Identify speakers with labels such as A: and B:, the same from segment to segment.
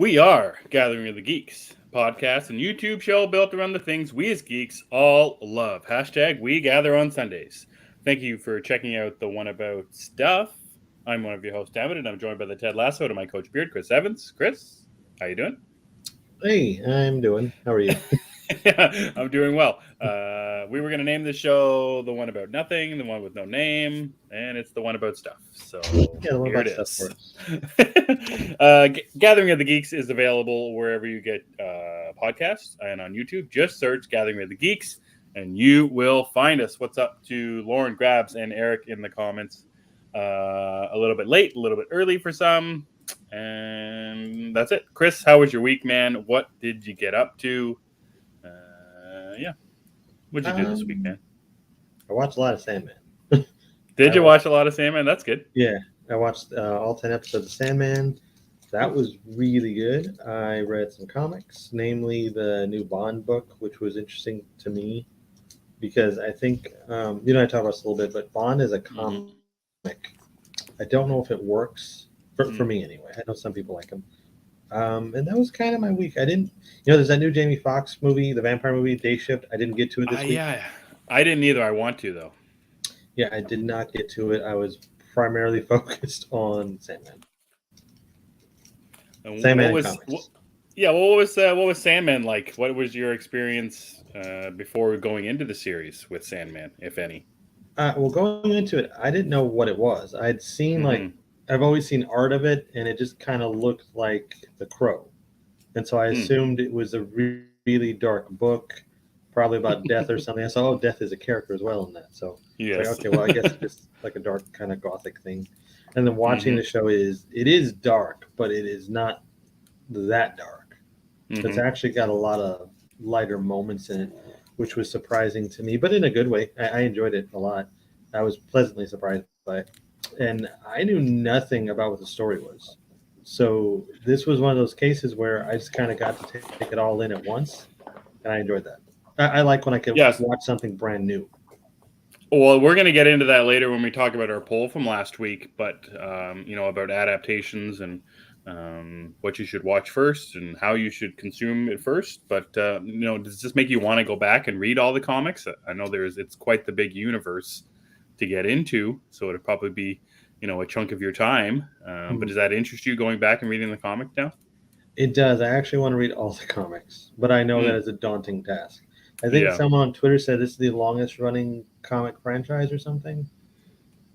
A: We are Gathering of the Geeks, podcast and YouTube show built around the things we as geeks all love. Hashtag we gather on Sundays. Thank you for checking out the one about stuff. I'm one of your hosts, Emmet, and I'm joined by the Ted Lasso to my coach beard, Chris Evans. Chris, how you doing?
B: Hey, I'm doing. How are you?
A: Yeah, I'm doing well. We were going to name the show the one about nothing, the one with no name, and it's the one about stuff. So
B: Yeah, the one
A: here
B: about
A: it
B: stuff
A: is.
B: works.
A: Gathering of the Geeks is available wherever you get podcasts and on YouTube. Just search Gathering of the Geeks and you will find us. What's up to Lauren, Grabs, and Eric in the comments? A little bit late, a little bit early for some. And that's it. Chris, how was your week, man? What did you get up to? Yeah. What'd you do this week, man?
B: I watched a lot of Sandman.
A: Did you watch a lot of Sandman? That's good.
B: Yeah, I watched all 10 episodes of Sandman. That was really good. I read some comics, namely the new Bond book, which was interesting to me because I think, I talked about this a little bit, but Bond is a comic. I don't know if it works for me anyway. I know some people like him. And that was kind of my week. I didn't, there's that new Jamie Foxx movie, the vampire movie, Day Shift. I didn't get to it this week.
A: Yeah, I didn't either. I want to, though.
B: Yeah, I did not get to it. I was primarily focused on Sandman. Sandman and comics.
A: What was Sandman like? What was your experience before going into the series with Sandman, if any?
B: Well, going into it, I didn't know what it was. I'd seen I've always seen art of it, and it just kind of looked like The Crow, and so I assumed it was a really dark book, probably about death or something. I saw, death is a character as well in that. So
A: yes.
B: Okay, well, I guess it's just like a dark kind of gothic thing. And then watching the show it is dark, but it is not that dark. It's actually got a lot of lighter moments in it, which was surprising to me, but in a good way. I enjoyed it a lot. I was pleasantly surprised by it. And I knew nothing about what the story was. So this was one of those cases where I just kind of got to take it all in at once, and I enjoyed that. I like when I can watch something brand new.
A: Well, we're going to get into that later when we talk about our poll from last week, but, about adaptations and what you should watch first and how you should consume it first. But, does this make you want to go back and read all the comics? I know it's quite the big universe to get into, so it'd probably be, a chunk of your time. But does that interest you going back and reading the comic now?
B: It does. I actually want to read all the comics, but I know that it's a daunting task. I think someone on Twitter said this is the longest running comic franchise or something.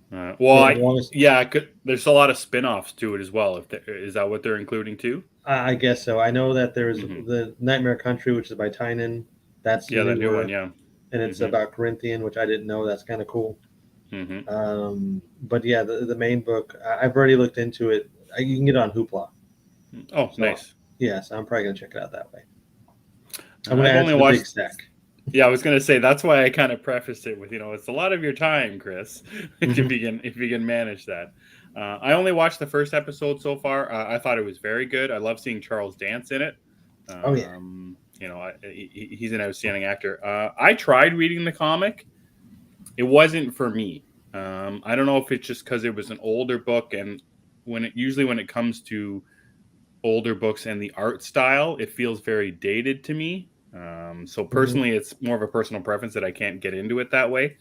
A: There's a lot of spin-offs to it as well. Is that what they're including too?
B: I guess so. I know that there's the Nightmare Country, which is by Tynan. That's
A: the new one, yeah.
B: And it's about Corinthian, which I didn't know. That's kind of cool. But yeah, the main book, I've already looked into it. You can get it on Hoopla.
A: Oh, so, nice.
B: Yeah, so I'm probably going to check it out that way.
A: I'm going to add to the big stack. Yeah, I was going to say, that's why I kind of prefaced it with, it's a lot of your time, Chris, if you can manage that. I only watched the first episode so far. I thought it was very good. I love seeing Charles Dance in it. He's an outstanding actor. I tried reading the comic. It wasn't for me. I don't know if it's just because it was an older book, and when it comes to older books and the art style, it feels very dated to me. So personally, it's more of a personal preference that I can't get into it that way.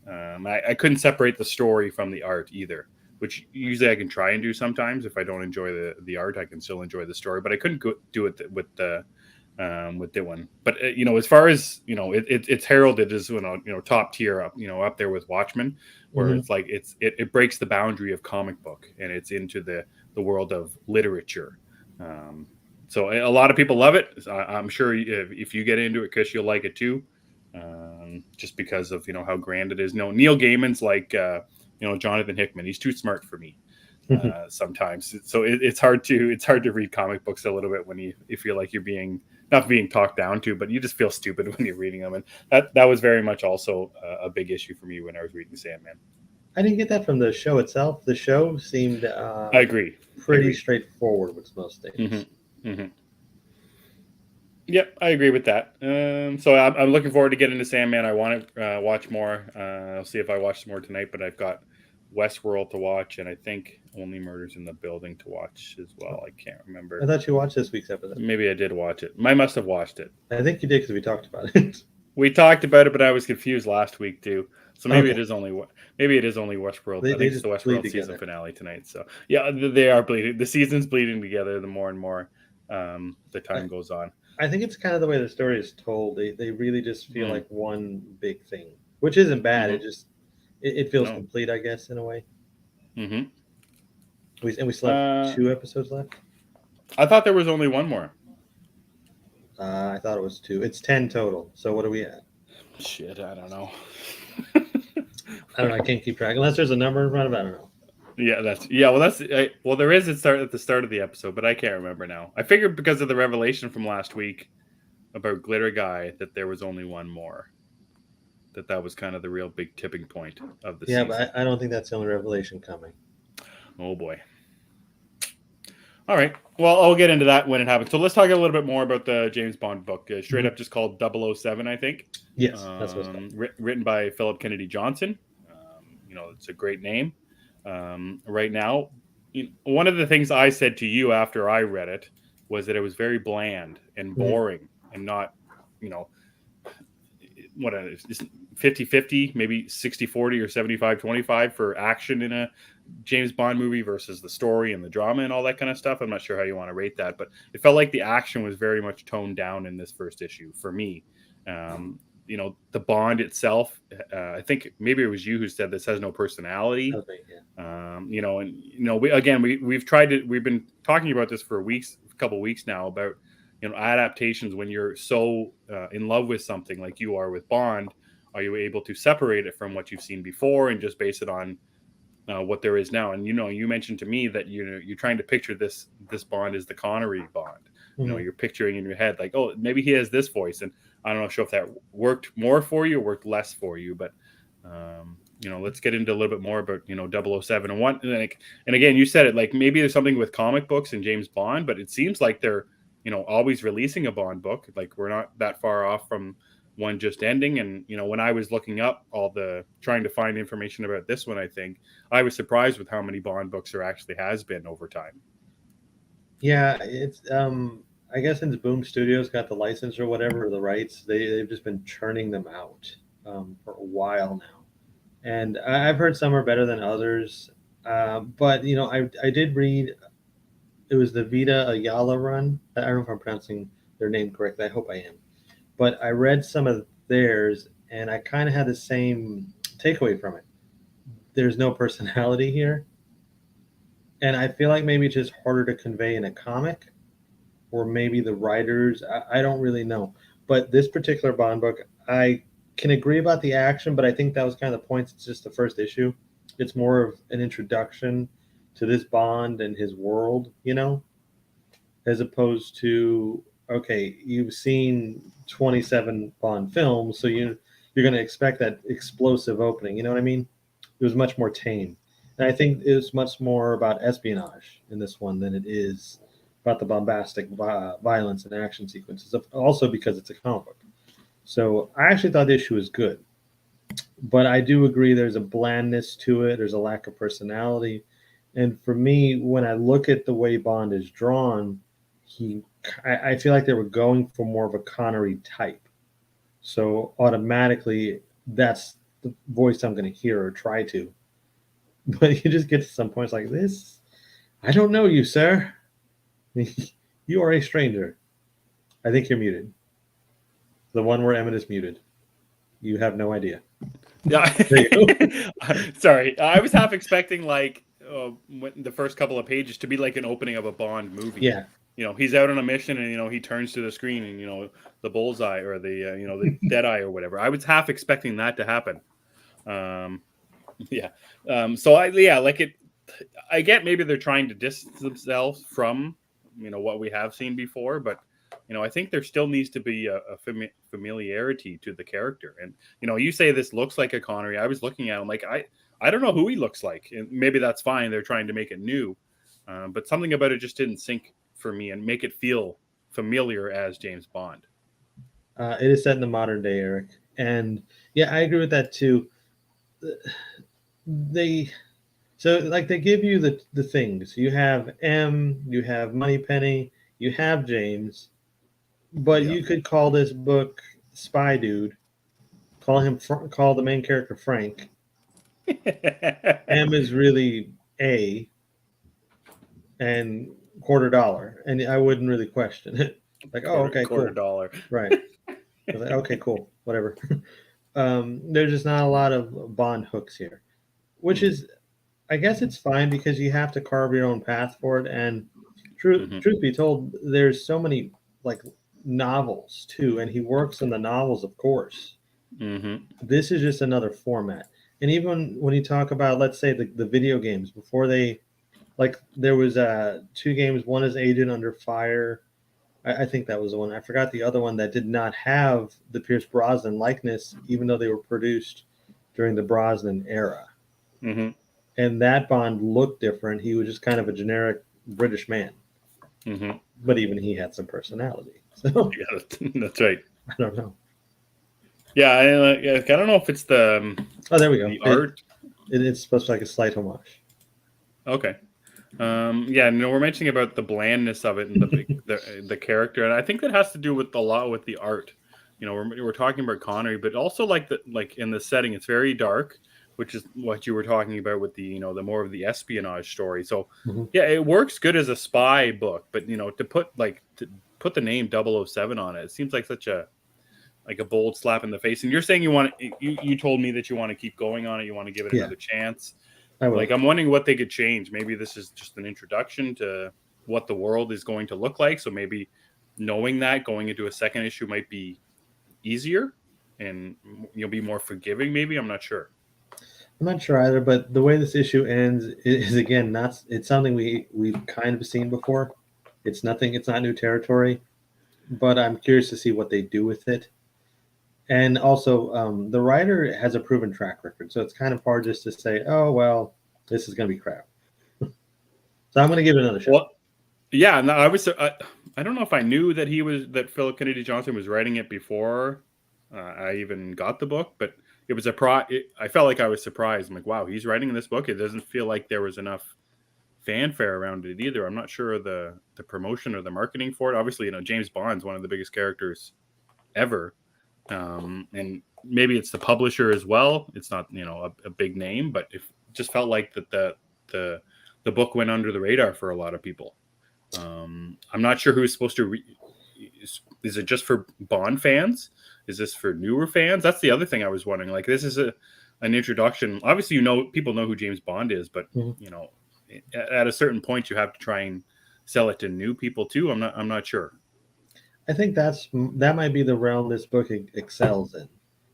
A: I couldn't separate the story from the art either, which usually I can try and do sometimes. If I don't enjoy the art, I can still enjoy the story, but I couldn't do it with the one. But as far as it's heralded as top tier up there with Watchmen, where it's like it breaks the boundary of comic book and it's into the world of literature. So a lot of people love it. I'm sure if you get into it, Chris, you'll like it too. Just because of how grand it is. No, Neil Gaiman's like Jonathan Hickman. He's too smart for me sometimes. So it's hard to read comic books a little bit when you feel like you're not being talked down to, but you just feel stupid when you're reading them. And that was very much also a big issue for me when I was reading Sandman.
B: I didn't get that from the show itself. The show seemed
A: I agree.
B: Pretty straightforward with most things.
A: Yep, I agree with that. So I'm looking forward to getting into Sandman. I want to watch more. I'll see if I watch some more tonight, but I've got Westworld to watch, and I think Only Murders in the Building to watch as well. I can't remember.
B: I thought you watched this week's episode.
A: Maybe I did watch it. I must have watched it.
B: I think you did because we talked about it.
A: We talked about it, but I was confused last week too. So maybe
B: Okay.
A: it is only Westworld.
B: They
A: I think it's
B: just
A: the
B: bleed
A: Westworld season
B: together.
A: finale tonight. So yeah, they are bleeding. The season's bleeding together. The more and more the time goes on.
B: I think it's kind of the way the story is told. They really just feel like one big thing, which isn't bad.
A: Mhm.
B: It just it feels complete, I guess, in a way.
A: Mm-hmm.
B: We still have 2 episodes left.
A: I thought there was only one more.
B: I thought it was 2. It's 10 total. So what are we at?
A: Shit, I don't know.
B: I don't know. I can't keep track unless there's a number in front of it. I don't know.
A: Well, there is at the start of the episode, but I can't remember now. I figured because of the revelation from last week about Glitter Guy that there was only one more. That was kind of the real big tipping point of the season.
B: But I don't think that's the only revelation coming.
A: Oh boy. All right. Well, I'll get into that when it happens. So let's talk a little bit more about the James Bond book. Straight up just called 007, I think.
B: Yes, that's what's called.
A: Written by Philip Kennedy Johnson. It's a great name. Right now, one of the things I said to you after I read it was that it was very bland and boring and not, what is 50-50, maybe 60-40 or 75-25 for action in a James Bond movie versus the story and the drama and all that kind of stuff. I'm not sure how you want to rate that, but it felt like the action was very much toned down in this first issue for me. The Bond itself, I think maybe it was you who said this has no personality.
B: Okay, yeah.
A: We've been talking about this for a couple weeks now about, adaptations. When you're so in love with something like you are with Bond, are you able to separate it from what you've seen before and just base it on what there is now? And you mentioned to me that you're trying to picture this Bond as the Connery Bond. You're picturing in your head like, oh, maybe he has this voice, and I don't know if that worked more for you or worked less for you, but let's get into a little bit more about 007 and what. And again, you said it, like maybe there's something with comic books and James Bond, but it seems like they're always releasing a Bond book. Like we're not that far off from one just ending. And when I was looking up trying to find information about this one, I think I was surprised with how many Bond books there actually has been over time.
B: Yeah, it's I guess since Boom Studios got the license or whatever, the rights, they've just been churning them out for a while now. And I've heard some are better than others. But I did read, it was the Vita Ayala run. I don't know if I'm pronouncing their name correctly. I hope I am. But I read some of theirs, and I kind of had the same takeaway from it. There's no personality here. And I feel like maybe it's just harder to convey in a comic, or maybe the writers. I don't really know. But this particular Bond book, I can agree about the action, but I think that was kind of the point. It's just the first issue. It's more of an introduction to this Bond and his world, as opposed to, okay, you've seen 27 Bond films, so you're going to expect that explosive opening. You know what I mean? It was much more tame. And I think it was much more about espionage in this one than it is about the bombastic violence and action sequences, also because it's a comic book. So I actually thought the issue was good. But I do agree there's a blandness to it. There's a lack of personality. And for me, when I look at the way Bond is drawn, I feel like they were going for more of a Connery type. So automatically, that's the voice I'm going to hear or try to. But you just get to some points like this. I don't know you, sir. You are a stranger. I think you're muted. The one where Emmet is muted. You have no idea.
A: Yeah. Sorry. I was half expecting the first couple of pages to be like an opening of a Bond movie.
B: Yeah.
A: He's out on a mission and, he turns to the screen and, the bullseye or the dead eye or whatever. I was half expecting that to happen. I get maybe they're trying to distance themselves from, what we have seen before, but, I think there still needs to be a familiarity to the character. And, you say this looks like a Connery. I was looking at him like, I don't know who he looks like. And maybe that's fine. They're trying to make it new. But something about it just didn't sink for me and make it feel familiar as James Bond.
B: It is set in the modern day, Eric. And yeah, I agree with that too. So like they give you the things. You have M, you have Moneypenny, you have James, but
A: Yeah.
B: you could call this book Spy Dude. Call the main character Frank. M is really A and $250, and I wouldn't really question it. Like, oh, okay,
A: quarter
B: cool,
A: dollar.
B: right. I was like, okay, cool, whatever. There's just not a lot of Bond hooks here, which is, I guess it's fine because you have to carve your own path for it. And truth be told, there's so many like novels too, and he works in the novels, of course.
A: Mm-hmm.
B: This is just another format. And even when you talk about, let's say the video games before they, like there was two games. One is Agent Under Fire. I think that was the one. I forgot the other one that did not have the Pierce Brosnan likeness, even though they were produced during the Brosnan era.
A: Mm-hmm.
B: And that Bond looked different. He was just kind of a generic British man,
A: Mm-hmm.
B: but even he had some personality. So
A: Yeah, that's right.
B: I don't know.
A: Yeah, I don't know if it's
B: Oh, there we go.
A: the art.
B: It's supposed to be like a slight homage.
A: Okay. Yeah, no, we're mentioning about the blandness of it and the character, and I think that has to do with a lot with the art. You know, we're talking about Connery, but also like in the setting, it's very dark, which is what you were talking about with the more of the espionage story. So
B: Mm-hmm.
A: yeah, it works good as a spy book, but to put the name 007 on it, it seems like such a bold slap in the face. And you're saying you told me that you want to keep going on it, you want to give it another chance.
B: I will.
A: Like, I'm wondering what they could change. Maybe this is just an introduction to what the world is going to look like. So maybe knowing that going into a second issue might be easier and you'll be more forgiving. Maybe, I'm not sure.
B: I'm not sure either, but the way this issue ends is again not. It's something we've kind of seen before. It's nothing. It's not new territory, but I'm curious to see what they do with it. And also, the writer has a proven track record, so it's kind of hard just to say, "Oh well, this is going to be crap." So I'm going to give it another shot.
A: Well, yeah, no, I don't know if I knew that Philip Kennedy Johnson was writing it before I even got the book, but it was I felt like I was surprised. I'm like, wow, he's writing this book. It doesn't feel like there was enough fanfare around it either. I'm not sure the promotion or the marketing for it. Obviously, James Bond's one of the biggest characters ever, and maybe it's the publisher as well. It's not a big name, but it just felt like that the book went under the radar for a lot of people. I'm not sure who's supposed to. Is it just for Bond fans? Is this for newer fans? That's the other thing I was wondering. Like, this is an introduction. Obviously, people know who James Bond is, but at a certain point, you have to try and sell it to new people too. I'm not sure.
B: I think that might be the realm this book excels in,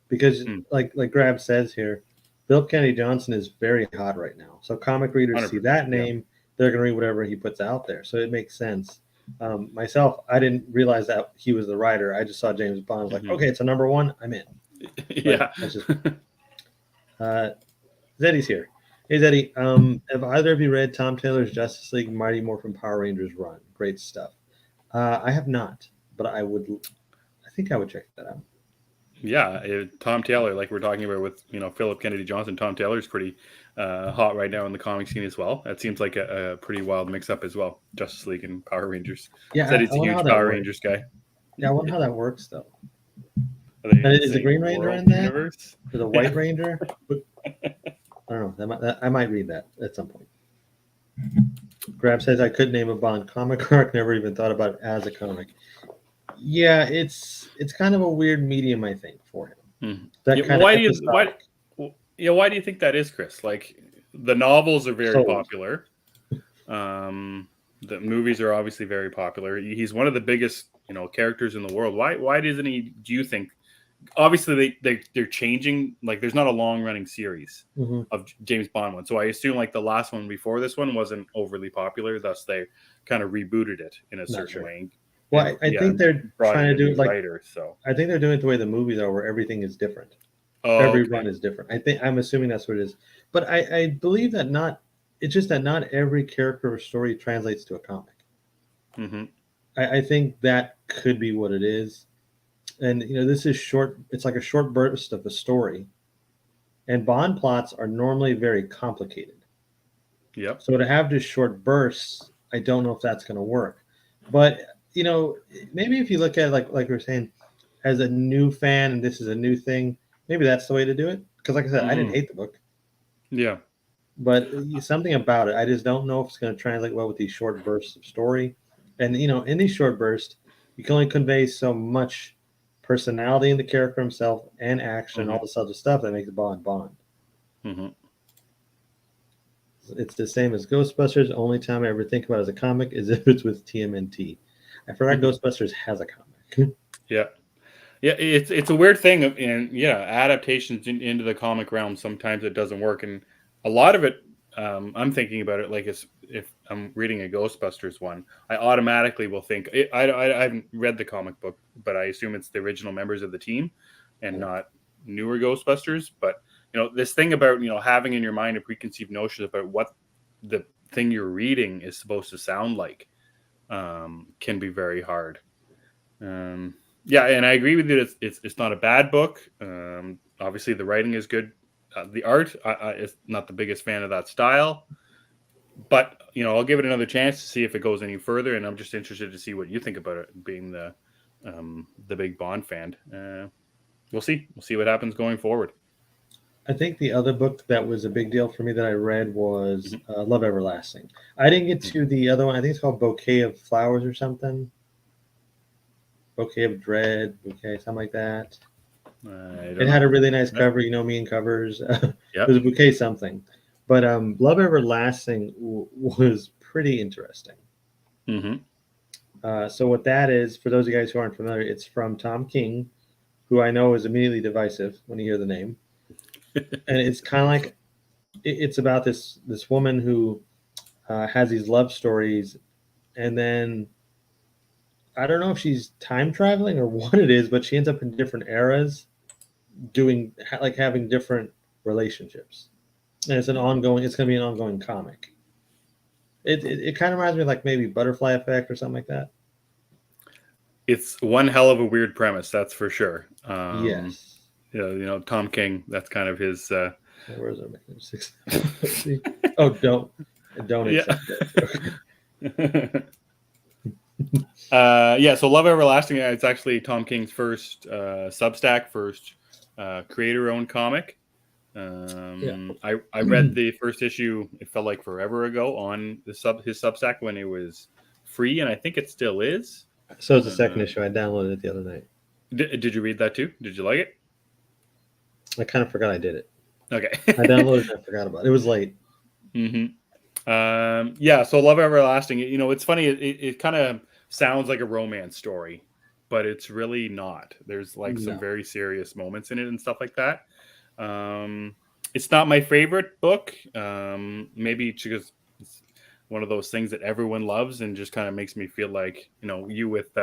B: because like Grab says here, Bill Kennedy Johnson is very hot right now. So comic readers see that name, they're going to read whatever he puts out there. So it makes sense. Myself, I didn't realize that he was the writer. I just saw James Bond. I was like, okay, it's a number one. I'm in.
A: Yeah.
B: Zeddy's here. Hey, Zeddy. Have either of you read Tom Taylor's Justice League Mighty Morphin Power Rangers run? Great stuff. I have not, but I think I would check that out.
A: Yeah, Tom Taylor, like we're talking about with Philip Kennedy Johnson, Tom Taylor's pretty hot right now in the comic scene as well. That seems like a pretty wild mix-up as well. Justice League and Power Rangers.
B: Yeah,
A: said he's a huge Power Rangers guy.
B: Yeah, I wonder how that works though. Is the Green Ranger in that? Universe? Or the White Ranger? I don't know. I might read that at some point. Grab says I could name a Bond comic arc. Never even thought about it as a comic. Yeah, it's kind of a weird medium, I think, for him.
A: Why do you think that is, Chris? Like, the novels are very popular. The movies are obviously very popular. He's one of the biggest characters in the world. Why doesn't he? Do you think? Obviously, they're changing. Like, there's not a long running series of James Bond one. So I assume like the last one before this one wasn't overly popular. Thus, they kind of rebooted it in a certain way.
B: Well, I think they're trying to do it like
A: writer, so
B: I think they're doing it the way the movies are, where everything is different. Every run is different. I'm assuming that's what it is. But I believe that it's just that not every character or story translates to a comic.
A: Mm-hmm.
B: I think that could be what it is. And this is short. It's like a short burst of a story. And Bond plots are normally very complicated.
A: Yep.
B: So to have just short bursts, I don't know if that's going to work. But maybe if you look at it like we were saying, as a new fan and this is a new thing, maybe that's the way to do it. Because like I said, I didn't hate the book.
A: Yeah.
B: But something about it, I just don't know if it's going to translate well with these short bursts of story. And in these short bursts, you can only convey so much personality in the character himself and action, all this other stuff that makes Bond Bond.
A: Mm-hmm.
B: It's the same as Ghostbusters. Only time I ever think about it as a comic is if it's with TMNT. I forgot Ghostbusters has a comic.
A: Yeah. Yeah, it's a weird thing, and adaptations into the comic realm, sometimes it doesn't work, and a lot of it, I'm thinking about it like if I'm reading a Ghostbusters one, I automatically will think I haven't read the comic book, but I assume it's the original members of the team, and not newer Ghostbusters. But this thing about having in your mind a preconceived notion about what the thing you're reading is supposed to sound like, can be very hard. Yeah, and I agree with you. It's not a bad book. Obviously, the writing is good. The art, I is not the biggest fan of that style, but I'll give it another chance to see if it goes any further. And I'm just interested to see what you think about it, being the big Bond fan. We'll see. We'll see what happens going forward.
B: I think the other book that was a big deal for me that I read was Love Everlasting. I didn't get to the other one. I think it's called Bouquet of Flowers or something. Bouquet of Dread, Bouquet, something like that. It had a really nice cover. Me and covers. It was a Bouquet something. But Love Everlasting was pretty interesting.
A: Mm-hmm.
B: So what that is, for those of you guys who aren't familiar, it's from Tom King, who I know is immediately divisive when you hear the name. And it's kind of like, it's about this woman who has these love stories, and then I don't know if she's time traveling or what it is, but she ends up in different eras having different relationships. And it's going to be an ongoing comic. It kind of reminds me of like maybe Butterfly Effect or something like that.
A: It's one hell of a weird premise, that's for sure.
B: Yes.
A: Tom King, that's kind of his.
B: Where is it? Oh, don't accept it.
A: So Love Everlasting, it's actually Tom King's first Substack, first creator-owned comic. I read the first issue, it felt like forever ago, on his Substack when it was free, and I think it still is.
B: So it's the second issue. I downloaded it the other night.
A: Did you read that too? Did you like it?
B: I kind of forgot I did it.
A: Okay.
B: I downloaded it and I forgot about it. It was late.
A: Mm-hmm. So Love Everlasting, it's funny. It kind of sounds like a romance story, but it's really not. There's some very serious moments in it and stuff like that. It's not my favorite book. Maybe because it's one of those things that everyone loves and just kind of makes me feel like, you with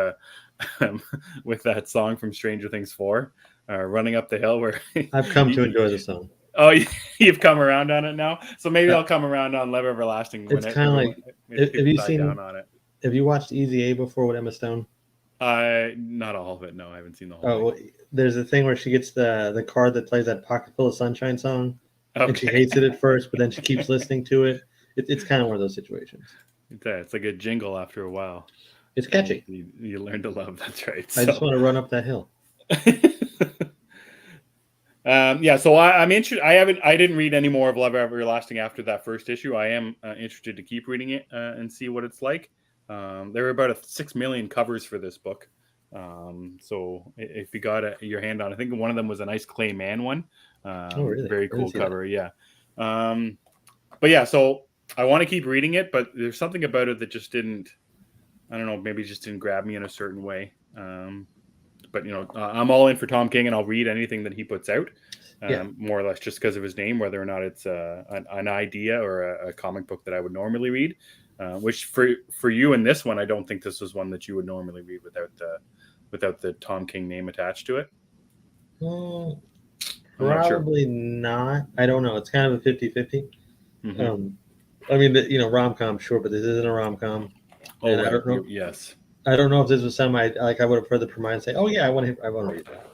A: with that song from Stranger Things 4, Running Up the Hill, where
B: I've come to enjoy the song.
A: Oh, you've come around on it now? So maybe I'll come around on Love Everlasting.
B: It's kind of like, have you watched Easy A before with Emma Stone?
A: Not all of it. No, I haven't seen the whole thing.
B: Well, there's a thing where she gets the card that plays that Pocket Full of Sunshine song, and she hates it at first, but then she keeps listening to it. It's kind of one of those situations.
A: It's like a jingle after a while.
B: It's catchy.
A: You learn to love. That's right.
B: I just want to run up that hill.
A: So I'm interested. I didn't read any more of Love Everlasting after that first issue. I am interested to keep reading it and see what it's like. There were about 6 million covers for this book. So if you got your hand on, I think one of them was a nice Clay Mann one.
B: Really?
A: Very cool cover. That. Yeah. So I want to keep reading it, but there's something about it that just didn't, I don't know, maybe just didn't grab me in a certain way. But I'm all in for Tom King, and I'll read anything that he puts out, more or less just because of his name, whether or not it's an idea or a comic book that I would normally read. Which for you in this one, I don't think this was one that you would normally read without the Tom King name attached to it.
B: Probably not. I don't know. It's kind of a 50-50. I mean, rom-com, sure, but this isn't a rom-com.
A: Oh, right. I don't know. Yes.
B: I don't know if this was something I would have heard the premiere and say, "Oh yeah, I want to read that."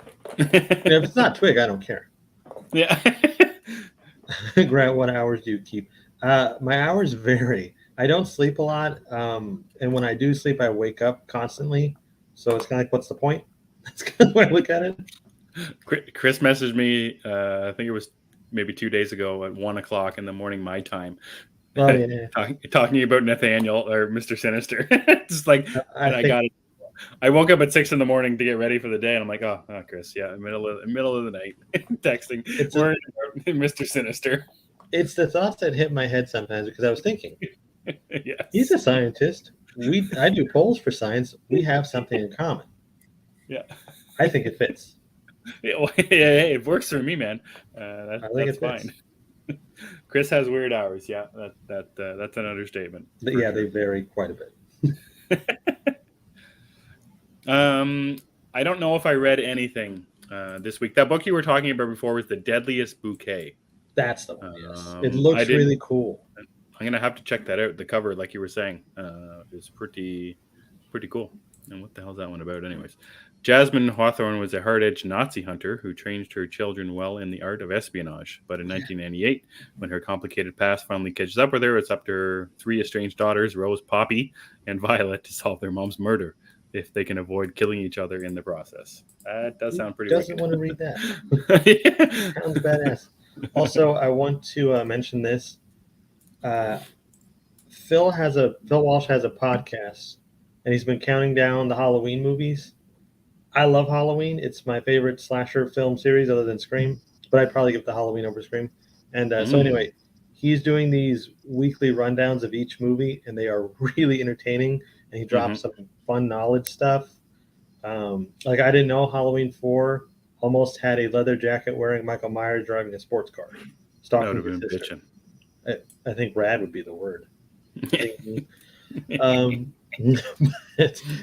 B: If it's not Twig, I don't care.
A: Yeah.
B: Grant, what hours do you keep? My hours vary. I don't sleep a lot, and when I do sleep, I wake up constantly. So it's kind of like, what's the point? That's kind of the way I look at it.
A: Chris messaged me. I think it was maybe 2 days ago at 1 o'clock in the morning, my time,
B: Oh yeah,
A: talking about Nathaniel or Mr. Sinister. Just like,
B: I
A: and I
B: think
A: got it. I woke up at 6 in the morning to get ready for the day, and I'm like, oh Chris, yeah, middle of the night, texting, worrying about Mr. Sinister.
B: it's the thoughts that hit my head sometimes because I was thinking, he's
A: Yes.
B: a scientist. I do polls for science. We have something in common.
A: Yeah.
B: I think it fits.
A: Yeah, well, yeah, it works for me, man.
B: I think
A: That's
B: it fits.
A: fine. Chris has weird hours. Yeah, that's an understatement.
B: But yeah, they vary quite a bit.
A: I don't know if I read anything this week. That book you were talking about before was The Deadliest Bouquet.
B: That's the one. Yes, it looks really cool.
A: I'm gonna have to check that out. The cover, like you were saying, is pretty cool. And what the hell's that one about, anyways? Jasmine Hawthorne was a hard-edged Nazi hunter who trained her children well in the art of espionage. But in 1998, when her complicated past finally catches up with her, it's up to her 3 estranged daughters, Rose, Poppy, and Violet, to solve their mom's murder if they can avoid killing each other in the process. That does sound pretty
B: Doesn't
A: wicked.
B: want to read that. Sounds badass. Also, I want to mention this. Phil Walsh has a podcast, and he's been counting down the Halloween movies. I love Halloween. It's my favorite slasher film series other than Scream, but I'd probably give the Halloween over Scream. And so anyway, he's doing these weekly rundowns of each movie, and they are really entertaining. And he drops some fun knowledge stuff. Like I didn't know Halloween 4 almost had a leather jacket wearing Michael Myers driving a sports car. Stalking his sister. I think rad would be the word.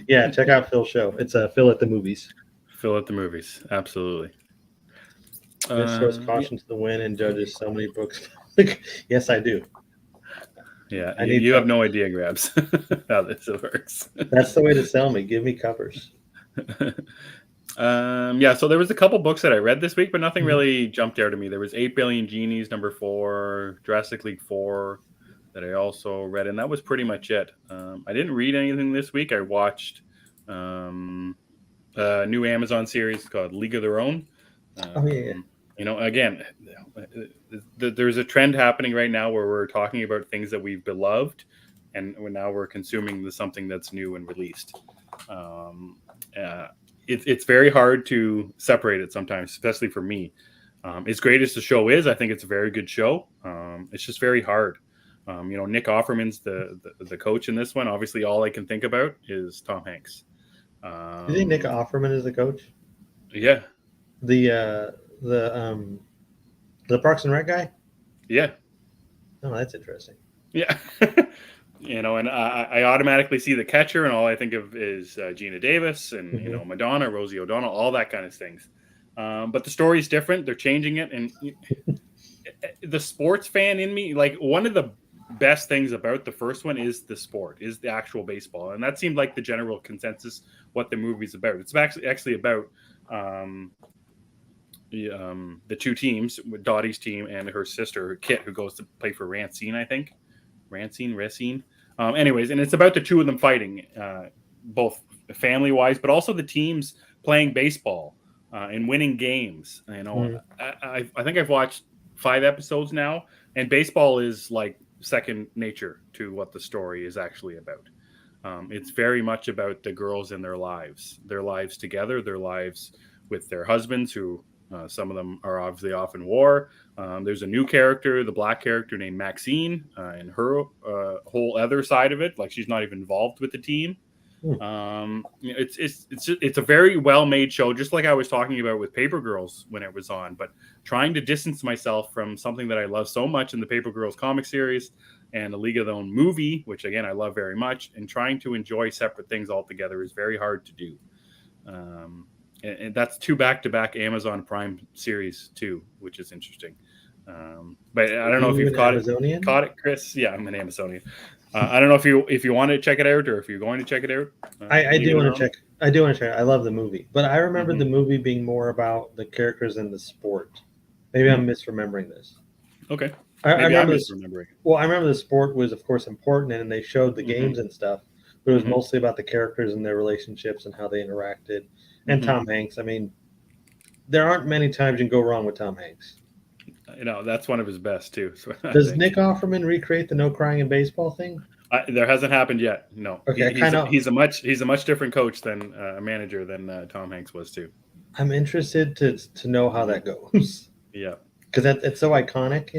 B: Yeah, check out Phil's show. It's Phil at the Movies.
A: Phil at the Movies, absolutely.
B: This throws caution to the wind and judges so many books. Yes, I do.
A: Yeah, you have no idea, Grabs, how this works.
B: That's the way to sell me. Give me covers.
A: Yeah, so there was a couple books that I read this week, but nothing really jumped out to me. There was 8 Billion Genies, number 4, Jurassic League 4, that I also read, and that was pretty much it. I didn't read anything this week. I watched a new Amazon series called League of Their Own. You know, again, there's a trend happening right now where we're talking about things that we've beloved, and now we're consuming something that's new and released. It's very hard to separate it sometimes, especially for me. As great as the show is, I think it's a very good show. It's just very hard. You know, Nick Offerman's the coach in this one. Obviously, all I can think about is Tom Hanks.
B: You think Nick Offerman is the coach?
A: Yeah.
B: The Parks and Rec guy?
A: Yeah.
B: Oh, that's interesting.
A: Yeah. You know, and I automatically see the catcher, and all I think of is Gina Davis and, you know, Madonna, Rosie O'Donnell, all that kind of things. But the story's different. They're changing it. And the sports fan in me, like, one of the best things about the first one is the sport, is the actual baseball. And that seemed like the general consensus, what the movie's about. It's actually about the two teams, Dottie's team and her sister, Kit, who goes to play for Racine, I think. Racine. Anyways, and it's about the two of them fighting, both family-wise, but also the teams playing baseball and winning games. You know, I think I've watched 5 episodes now, and baseball is like second nature to what the story is actually about. It's very much about the girls and their lives together, their lives with their husbands, who some of them are obviously off in war. There's a new character, the black character named Maxine, and her whole other side of it, like she's not even involved with the team. It's a very well-made show, just like I was talking about with Paper Girls when it was on, but trying to distance myself from something that I love so much in the Paper Girls comic series and the League of Their Own movie, which again I love very much, and trying to enjoy separate things altogether is very hard to do. And that's 2 back-to-back Amazon Prime series too, which is interesting. But I don't know if you've caught it, Chris. Yeah, I'm an Amazonian. I don't know if you want to check it out or if you're going to check it out.
B: I do want to check. I do want to check. I love the movie, but I remember the movie being more about the characters and the sport. Maybe I'm misremembering this.
A: Okay.
B: I
A: Maybe I'm
B: remember this.
A: misremembering.
B: Well, I remember the sport was, of course, important, and they showed the games and stuff, but it was mostly about the characters and their relationships and how they interacted. And Tom Hanks. I mean, there aren't many times you can go wrong with Tom Hanks.
A: That's one of his best too. So
B: Does Nick Offerman recreate the no crying in baseball thing?
A: There hasn't happened yet. No.
B: Okay,
A: he's a much different coach than a manager than Tom Hanks was too.
B: I'm interested to know how that goes.
A: Yeah.
B: Because it's so iconic,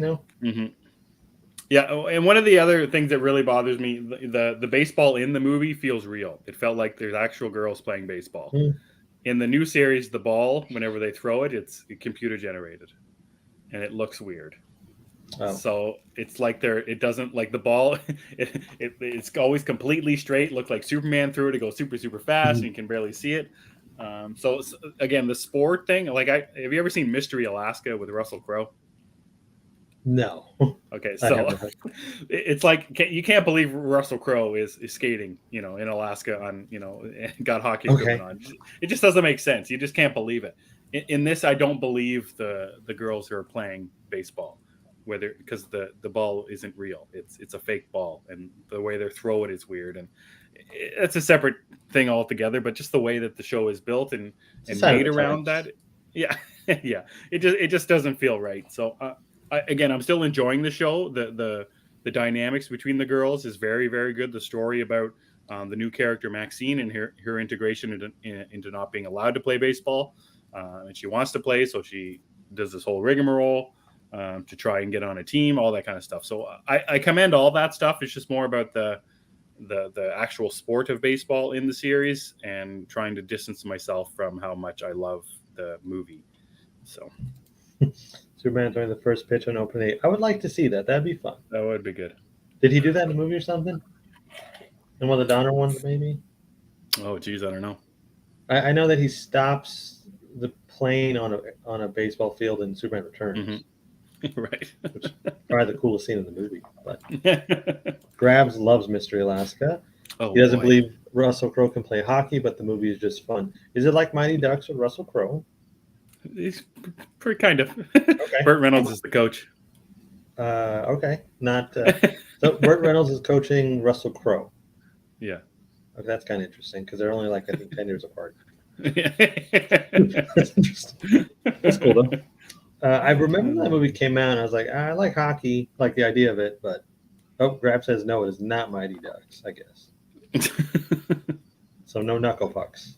A: Yeah, and one of the other things that really bothers me, the baseball in the movie feels real. It felt like there's actual girls playing baseball. In the new series, the ball, whenever they throw it, it's computer generated, and it looks weird. Oh. So it's like it doesn't like the ball. It's always completely straight. Look like Superman threw it. It goes super fast, and you can barely see it. So again, the sport thing. Like, have you ever seen Mystery Alaska with Russell Crowe?
B: No.
A: Okay, so it's like you can't believe Russell Crowe is skating, in Alaska on, and got hockey equipment on. It just doesn't make sense. You just can't believe it. In this, I don't believe the girls who are playing baseball, because the ball isn't real. It's a fake ball, and the way they throw it is weird, and it's a separate thing altogether. But just the way that the show is built and made around that, yeah, yeah, it just doesn't feel right. So. Again, I'm still enjoying the show. The dynamics between the girls is very, very good. The story about the new character Maxine and her integration into not being allowed to play baseball, and she wants to play, so she does this whole rigmarole to try and get on a team, all that kind of stuff. So I commend all that stuff. It's just more about the actual sport of baseball in the series, and trying to distance myself from how much I love the movie. So.
B: Superman throwing the first pitch on opening day. I would like to see that. That'd be fun.
A: That would be good.
B: Did he do that in the movie or something? In one of the Donner ones, maybe?
A: Oh, geez, I don't know.
B: I know that he stops the plane on a baseball field in Superman Returns.
A: Right.
B: Which is probably the coolest scene in the movie. But Grabs loves Mystery Alaska.
A: Oh,
B: he doesn't believe Russell Crowe can play hockey, but the movie is just fun. Is it like Mighty Ducks with Russell Crowe?
A: He's pretty kind of. Okay. Burt Reynolds is the coach.
B: Okay. Not so Burt Reynolds is coaching Russell Crowe.
A: Yeah.
B: Okay, that's kind of interesting because they're only like, I think, 10 years apart.
A: That's
B: interesting. That's cool though. I remember when that movie came out and I was like, I like hockey, like the idea of it, but Grab says no, it is not Mighty Ducks, I guess. So no knuckle pucks.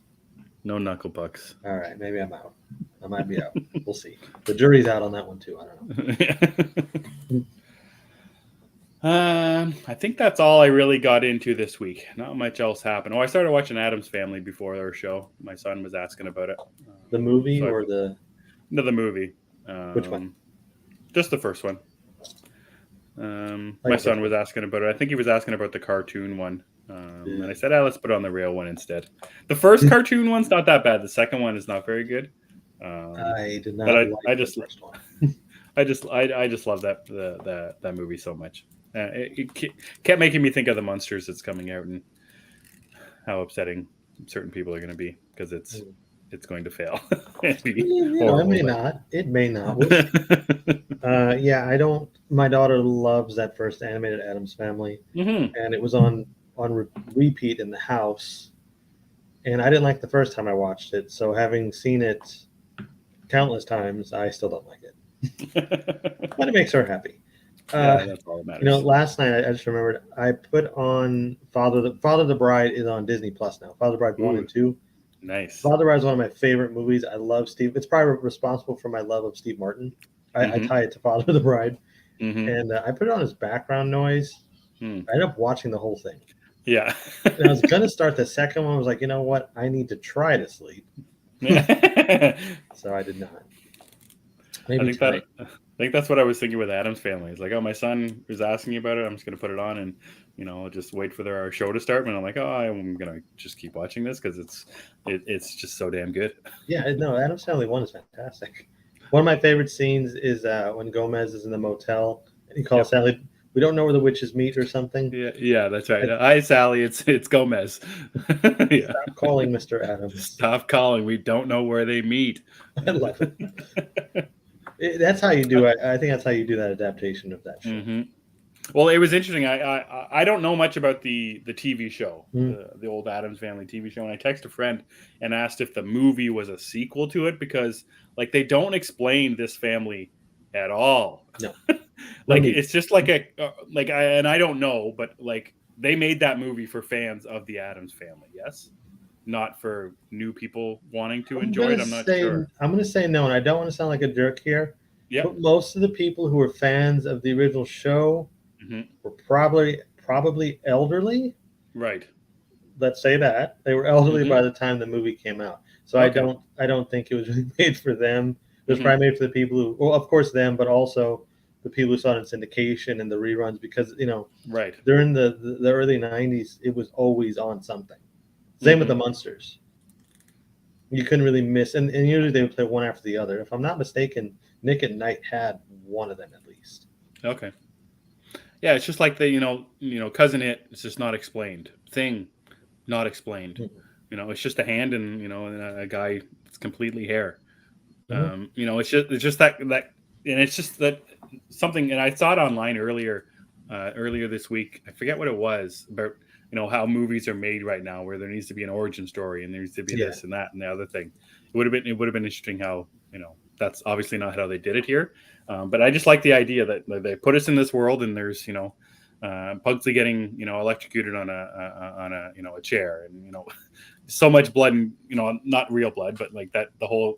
A: No knuckle pucks.
B: All right, maybe I'm out. I might be out. We'll see. The jury's out on that one too. I don't
A: know. I think that's all I really got into this week. Not much else happened. I started watching Addams Family before our show. My son was asking about it.
B: The movie or the?
A: No, the movie.
B: Which one?
A: Just the first one. My son was asking about it. I think he was asking about the cartoon one. And I said, let's put on the real one instead. The first cartoon one's not that bad. The second one is not very good.
B: I did not.
A: But
B: like
A: I just,
B: the first one.
A: I just love that movie so much. It kept making me think of the Munsters that's coming out and how upsetting certain people are going to be because it's going to fail.
B: It may not. It may not. Yeah, I don't. My daughter loves that first animated Addams Family, and it was on repeat in the house. And I didn't like the first time I watched it, so having seen it countless times, I still don't like it. But it makes her happy.
A: That's all that matters.
B: Last night I just remembered I put on Father the Bride is on Disney Plus now. Father the Bride 1 and 2.
A: Nice.
B: Father the Bride is one of my favorite movies. I love Steve. It's probably responsible for my love of Steve Martin. I tie it to Father the Bride, and I put it on as background noise. I ended up watching the whole thing.
A: Yeah.
B: And I was gonna start the second one. I was like, you know what? I need to try to sleep. So I did not. Maybe
A: I think that's what I was thinking with Addams Family. It's like, my son was asking about it. I'm just going to put it on and, I'll just wait for our show to start. And I'm like, I'm going to just keep watching this because it's just so damn good.
B: Yeah, no, Addams Family 1 is fantastic. One of my favorite scenes is when Gomez is in the motel and he calls Sally. We don't know where the witches meet or something.
A: Yeah, that's right. Hi, Sally. It's Gomez.
B: Stop calling Mr. Adams.
A: Stop calling. We don't know where they meet.
B: I love it. That's how you do it. I think that's how you do that adaptation of that show.
A: Mm-hmm. Well, it was interesting. I don't know much about the TV show, the old Addams Family TV show, and I texted a friend and asked if the movie was a sequel to it because like they don't explain this family at all.
B: No,
A: Like it's just like and I don't know, but like they made that movie for fans of the Addams Family, yes, not for new people wanting to enjoy it. I'm not sure.
B: I'm going to say no, and I don't want to sound like a jerk here.
A: Yeah.
B: But most of the people who were fans of the original show were probably elderly.
A: Right.
B: Let's say that they were elderly by the time the movie came out. So okay. I don't think it was really made for them. It was probably made for the people who, well, of course them, but also the people who saw it in syndication and the reruns because
A: right
B: during the early 90s it was always on something. Same with the Munsters. You couldn't really miss, and usually they would play one after the other. If I'm not mistaken, Nick at Night had one of them at least.
A: Okay. Yeah, it's just like the Cousin It. It's just not explained. Thing, not explained. It's just a hand and and a guy. It's completely hair. It's just that, and it's just that something. And I saw it online earlier this week. I forget what it was about. How movies are made right now, where there needs to be an origin story and there needs to be this and that and the other thing. It would have been interesting how that's obviously not how they did it here. But I just like the idea that they put us in this world and there's Pugsley getting electrocuted on a chair and so much blood and not real blood but like that the whole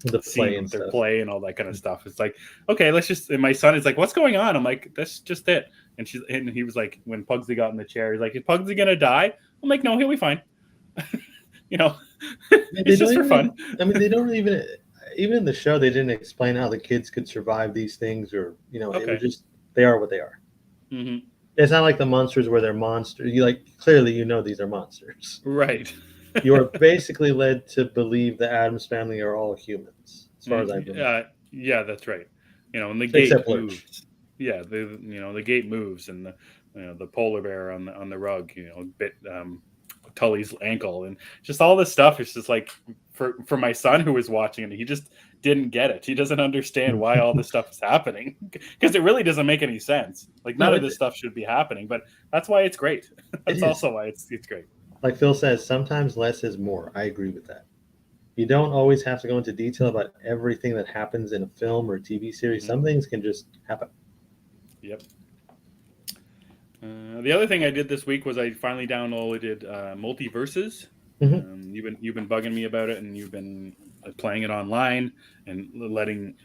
B: the play and
A: their play and all that kind of stuff. It's like, okay, let's just. And my son is like, what's going on? I'm like, that's just it. And he was like, when Pugsley got in the chair, he's like, is Pugsley gonna die? I'm like, no, he'll be fine. It's just for fun.
B: I mean, they don't even in the show they didn't explain how the kids could survive these things or it was just they are what they are.
A: Mm-hmm.
B: It's not like the monsters where they're monsters. Clearly these are monsters,
A: right?
B: You are basically led to believe the Addams Family are all humans, as far as I believe.
A: Yeah, that's right. And the gate moves. Yeah, the gate moves, and the polar bear on the rug, bit Tully's ankle, and just all this stuff. It's just like for my son who was watching it, he just didn't get it. He doesn't understand why all this stuff is happening because it really doesn't make any sense. Like none of this stuff should be happening, but that's why it's great. That's also why it's great.
B: Like Phil says, sometimes less is more. I agree with that. You don't always have to go into detail about everything that happens in a film or a TV series. Some things can just happen.
A: Yep. The other thing I did this week was I finally downloaded Multiverses. You've been bugging me about it, and you've been playing it online and letting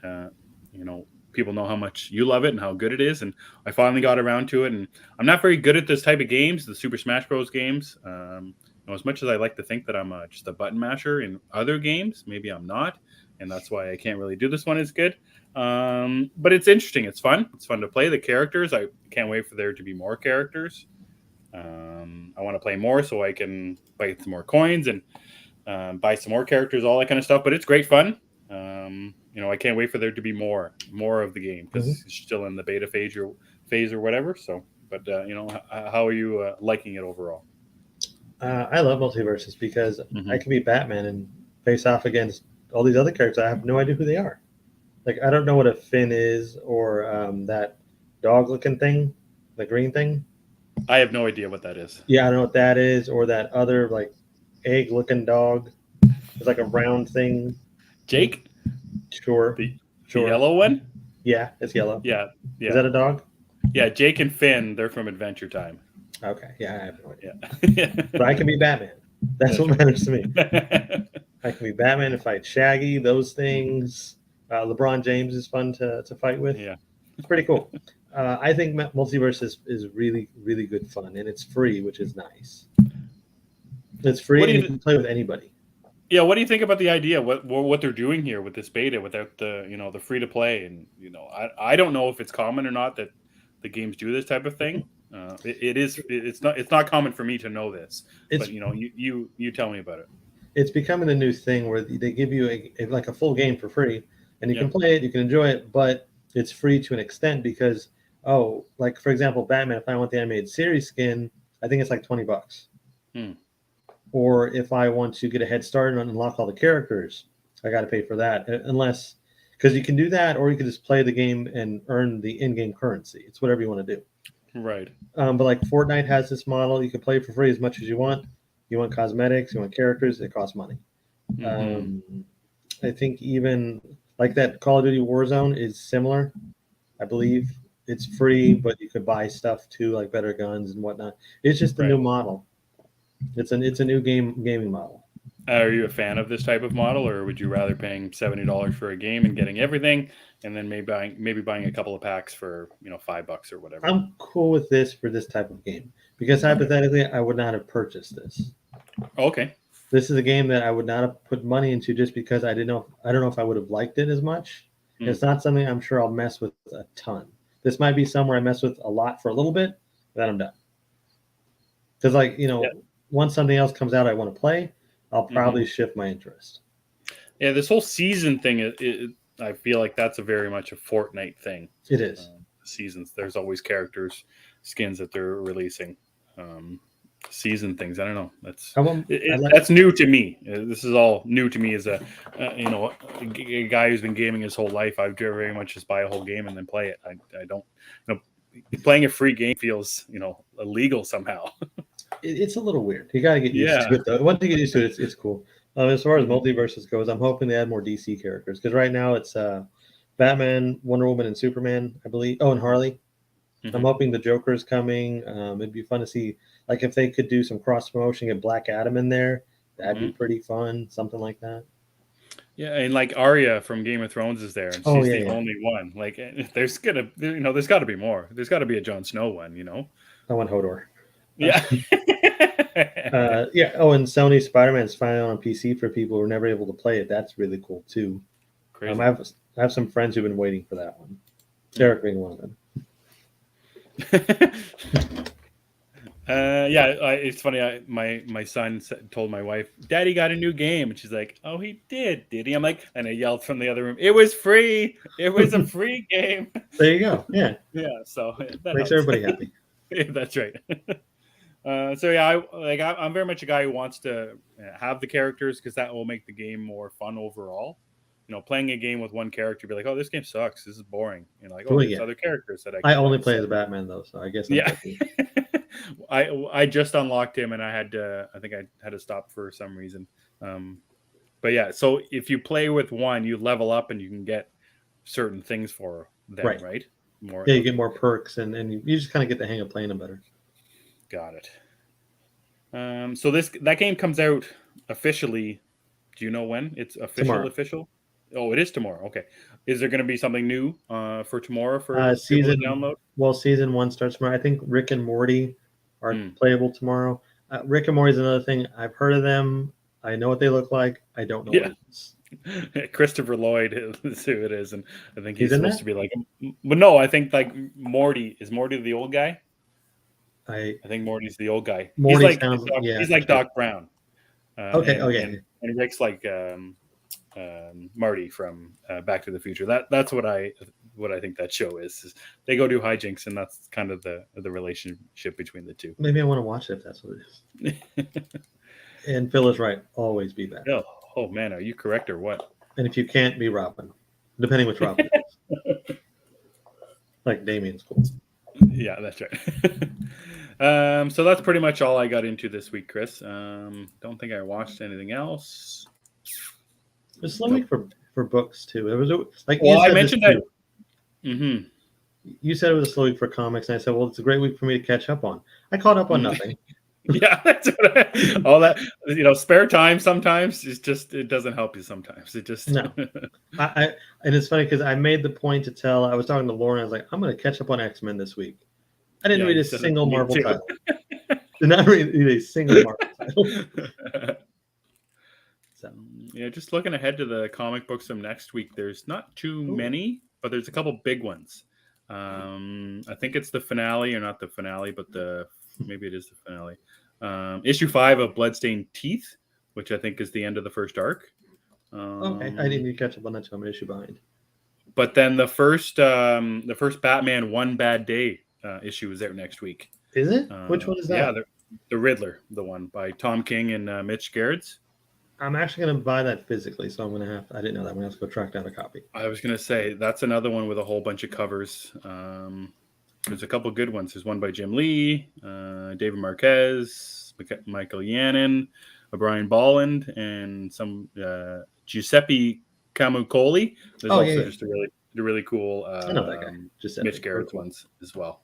A: people know how much you love it and how good it is. And I finally got around to it. And I'm not very good at this type of games, the Super Smash Bros. Games. As much as I like to think that I'm just a button masher in other games, maybe I'm not. And that's why I can't really do this one as good. But it's interesting. It's fun. It's fun to play the characters. I can't wait for there to be more characters. I want to play more so I can buy some more coins and buy some more characters, all that kind of stuff. But it's great fun. I can't wait for there to be more of the game because it's still in the beta phase or whatever. So, but how are you liking it overall?
B: I love Multiverses because I can be Batman and face off against all these other characters. I have no idea who they are. Like I don't know what a Finn is or that dog-looking thing, the green thing.
A: I have no idea what that is.
B: Yeah, I don't know what that is, or that other like egg-looking dog. It's like a round thing.
A: Jake.
B: Sure.
A: The yellow one?
B: Yeah, it's yellow.
A: Yeah.
B: Is that a dog?
A: Yeah, Jake and Finn, they're from Adventure Time.
B: Okay. Yeah, I have no idea.
A: Yeah.
B: But I can be Batman. That's what matters to me. I can be Batman and fight Shaggy, those things. LeBron James is fun to fight with.
A: Yeah.
B: It's pretty cool. I think Multiverse is really, really good fun, and it's free, which is nice. It's free, and you can play with anybody.
A: Yeah, what do you think about the idea? What they're doing here with this beta without the free to play? And I don't know if it's common or not that the games do this type of thing. It's not common for me to know this. But you tell me about it.
B: It's becoming a new thing where they give you a full game for free, and you can play it, you can enjoy it, but it's free to an extent because like for example, Batman. If I want the animated series skin, I think it's like $20. Or if I want to get a head start and unlock all the characters, I got to pay for that. Unless, because you can do that, or you can just play the game and earn the in-game currency. It's whatever you want to do.
A: Right.
B: But like Fortnite has this model, you can play for free as much as you want. You want cosmetics, you want characters, it costs money. I think even like that Call of Duty Warzone is similar. I believe it's free, but you could buy stuff too, like better guns and whatnot. It's just a new model. It's a new gaming model.
A: Are you a fan of this type of model, or would you rather paying $70 for a game and getting everything, and then maybe buying a couple of packs for $5 or whatever?
B: I'm cool with this for this type of game because hypothetically, I would not have purchased this.
A: Okay.
B: This is a game that I would not have put money into just because I don't know if I would have liked it as much. It's not something I'm sure I'll mess with a ton. This might be somewhere I mess with a lot for a little bit, then I'm done. Because once something else comes out I want to play, I'll probably shift my interest.
A: Yeah, this whole season thing, I feel like that's very much a Fortnite thing.
B: It is.
A: Seasons. There's always characters, skins that they're releasing. Season things. I don't know. That's new to me. This is all new to me as a guy who's been gaming his whole life. I very much just buy a whole game and then play it. I don't. Playing a free game feels illegal somehow.
B: It's a little weird. You gotta get used to it though. Once you get used to it, it's cool. As far as multiverses goes, I'm hoping they add more DC characters because right now it's Batman, Wonder Woman, and Superman, I believe. Oh, and Harley. I'm hoping the Joker is coming. It'd be fun to see, like, if they could do some cross promotion, get Black Adam in there. That'd be pretty fun. Something like that.
A: Yeah, and like Arya from Game of Thrones is there, and she's the only one. Like, there's got to be more. There's got to be a Jon Snow one.
B: I want Hodor.
A: Yeah.
B: Yeah. Oh, and Sony Spider-Man's finally on PC for people who were never able to play it. That's really cool too.
A: Crazy.
B: I have some friends who've been waiting for that one. Derek being one of them.
A: It's funny. My son told my wife, "Daddy got a new game," and she's like, "Oh, he did he?" I'm like, and I yelled from the other room, "It was free! It was a free game!"
B: There you go. Yeah.
A: Yeah. So that
B: makes
A: helps.
B: everybody happy.
A: That's right. I'm very much a guy who wants to have the characters because that will make the game more fun overall. Playing a game with one character, be like, "Oh, this game sucks. This is boring." Like, "Oh, there's other characters that
B: I only play as Batman though, so I guess.
A: I just unlocked him, and I think I had to stop for some reason. But yeah, so if you play with one, you level up, and you can get certain things for them, right?
B: More. Yeah, you get more perks, and you just kind of get the hang of playing them better.
A: Got it. So that game comes out officially. Do you know when it's official? Oh, it is tomorrow. Okay. Is there going to be something new for tomorrow for
B: season
A: download?
B: Well, season 1 starts tomorrow. I think Rick and Morty are playable tomorrow. Rick and Morty is another thing. I've heard of them. I know what they look like. I don't know what it is.
A: Christopher Lloyd is who it is, and I think he's supposed to be like. But no, I think like Morty. Is Morty the old guy? I think Morty's the old guy. He's like Doc Brown. And Rick's like Marty from Back to the Future. That's what I think that show is they go do hijinks, and that's kind of the relationship between the two.
B: Maybe I want to watch it if that's what it is. And Phil is right. Always be back.
A: Oh man, are you correct or what?
B: And if you can't, be Robin, depending which Robin it is. Like Damien's cool.
A: Yeah, that's right. So that's pretty much all I got into this week, Chris. Don't think I watched anything else.
B: It was a slow week for books too. It was
A: I mentioned that.
B: You said it was a slow week for comics, and I said, "Well, it's a great week for me to catch up on." I caught up on nothing.
A: Yeah, that's what all that spare time. Sometimes it doesn't help you. Sometimes it just
B: no. And it's funny because I made the point to tell. I was talking to Lauren. I was like, "I'm going to catch up on X-Men this week." I didn't read a single Marvel title. Did not read a single Marvel title.
A: So yeah, just looking ahead to the comic books from next week. There's not too many, but there's a couple big ones. I think it's the finale, or not the finale, but maybe it is the finale. Issue 5 of Bloodstained Teeth, which I think is the end of the first arc.
B: Okay, I didn't catch up on that, so I'm an issue behind.
A: But then the first Batman One Bad Day issue is out next week.
B: Is it? Which one is that?
A: Yeah, the Riddler, the one by Tom King and Mitch Gerrits.
B: I'm actually going to buy that physically, so I'm going to have. I didn't know that. I'm going to have to go track down a copy.
A: I was going to say that's another one with a whole bunch of covers. There's a couple good ones. There's one by Jim Lee, David Marquez, Michael Yannon, O'Brien Bolland, and some Giuseppe Camuncoli. There's also just a really cool
B: I know that guy.
A: Mitch Garrett's ones as well.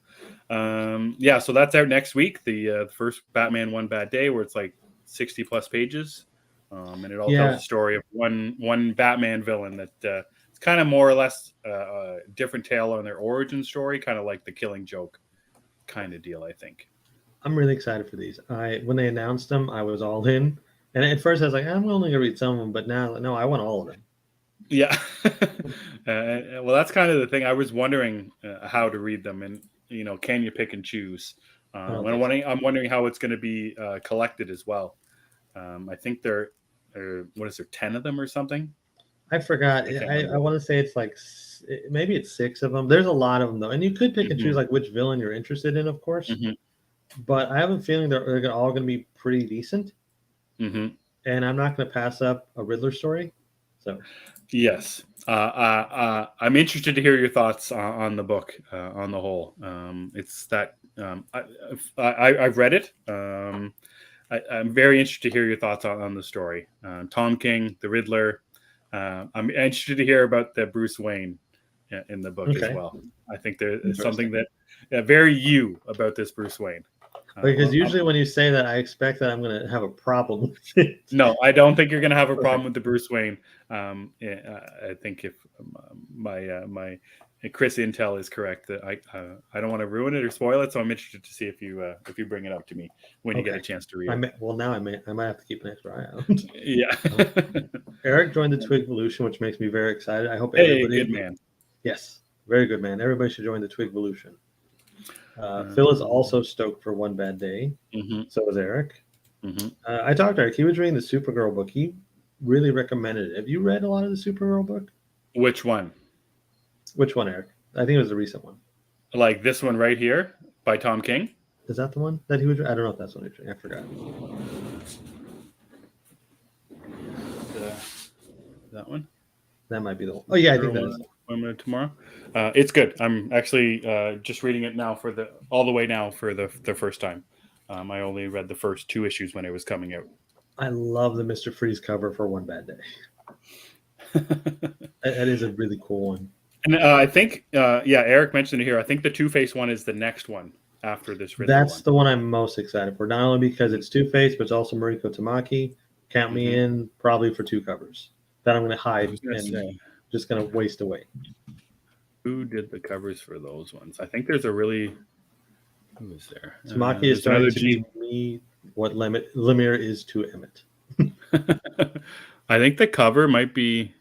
A: Yeah, so that's out next week. The first Batman One Bad Day, where it's like 60 plus pages, and it all tells the story of one Batman villain that it's kind of more or less a different tale on their origin story, kind of like the Killing Joke kind of deal, I think.
B: I'm really excited for these. When they announced them, I was all in, and at first I was like, I'm only gonna read some of them, but now, no, I want all of them.
A: Yeah. Well, that's kind of the thing. I was wondering how to read them, and can you pick and choose? I'm wondering how it's going to be collected as well. I think there are 10 of them or something?
B: I forgot. I want to say it's like maybe it's 6 of them. There's a lot of them though, and you could pick and choose like which villain you're interested in, of course. But I have a feeling they're all going to be pretty decent. And I'm not going to pass up a Riddler story. So
A: yes, I'm interested to hear your thoughts on the book on the whole. It's that I've read it. I'm very interested to hear your thoughts on the story. Tom King, the Riddler. I'm interested to hear about the Bruce Wayne in the book as well. I think there is something that very you about this Bruce Wayne.
B: Because usually when you say that, I expect that I'm going to have a problem with it.
A: No, I don't think you're going to have a problem with the Bruce Wayne. I think if my Chris intel is correct, that I don't want to ruin it or spoil it, so I'm interested to see if you bring it up to me when you get a chance to read it.
B: Now I might have to keep an extra eye out.
A: Yeah.
B: Eric joined the Twigvolution, which makes me very excited. I hope everybody.
A: Good man.
B: Yes, very good man. Everybody should join the Twigvolution. Phil is also stoked for One Bad Day. So is Eric. I talked to Eric. He was reading the Supergirl book. He really recommended it. Have you read a lot of the Supergirl book?
A: Which one?
B: Which one, Eric? I think it was the recent one.
A: Like this one right here by Tom King?
B: Is that the one that he was? I don't know if that's one he was reading. I forgot.
A: That one?
B: That might be the one. Oh, yeah, I think that is.
A: Tomorrow. It's good. I'm actually just reading it now all the way now for the first time. I only read the first 2 issues when it was coming out.
B: I love the Mr. Freeze cover for One Bad Day. That is a really cool one.
A: And I think, Eric mentioned it here. I think the Two-Face one is the next one after this.
B: That's the one I'm most excited for. Not only because it's Two-Face, but it's also Mariko Tamaki. Count me in probably for 2 covers. That I'm going to hide and just going to waste away.
A: Who did the covers for those ones? I think there's a really... Who is there?
B: Tamaki is starting to be me what Lemire is to Emmet.
A: I think the cover might be...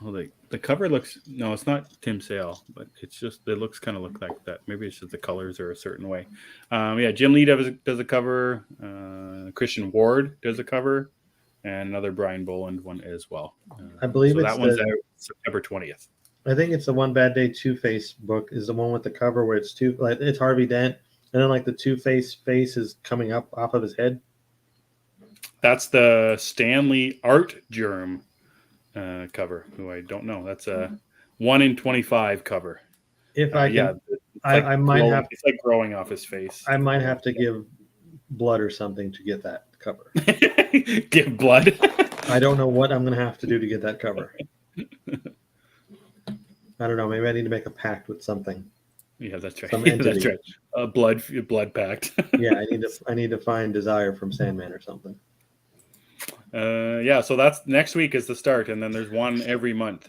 A: the cover looks... No, it's not Tim Sale, but it's just... It looks kind of like that. Maybe it's just the colors are a certain way. Jim Lee does a cover. Christian Ward does a cover. And another Brian Boland one as well.
B: I believe
A: that one's out September 20th.
B: I think it's the One Bad Day Two-Face book is the one with the cover where it's it's Harvey Dent, and then like the Two-Face face is coming up off of his head.
A: That's the Stanley Art Germ cover, who I don't know. That's a 1 in 25 cover.
B: If I can, I might have.
A: It's like growing off his face.
B: I might have to give blood or something to get that cover.
A: Give blood?
B: I don't know what I'm going to have to do to get that cover. I don't know. Maybe I need to make a pact with something.
A: Yeah, that's right. That's right. Blood pact.
B: Yeah, I need to find Desire from Sandman or something.
A: So that's next week is the start, and then there's one every month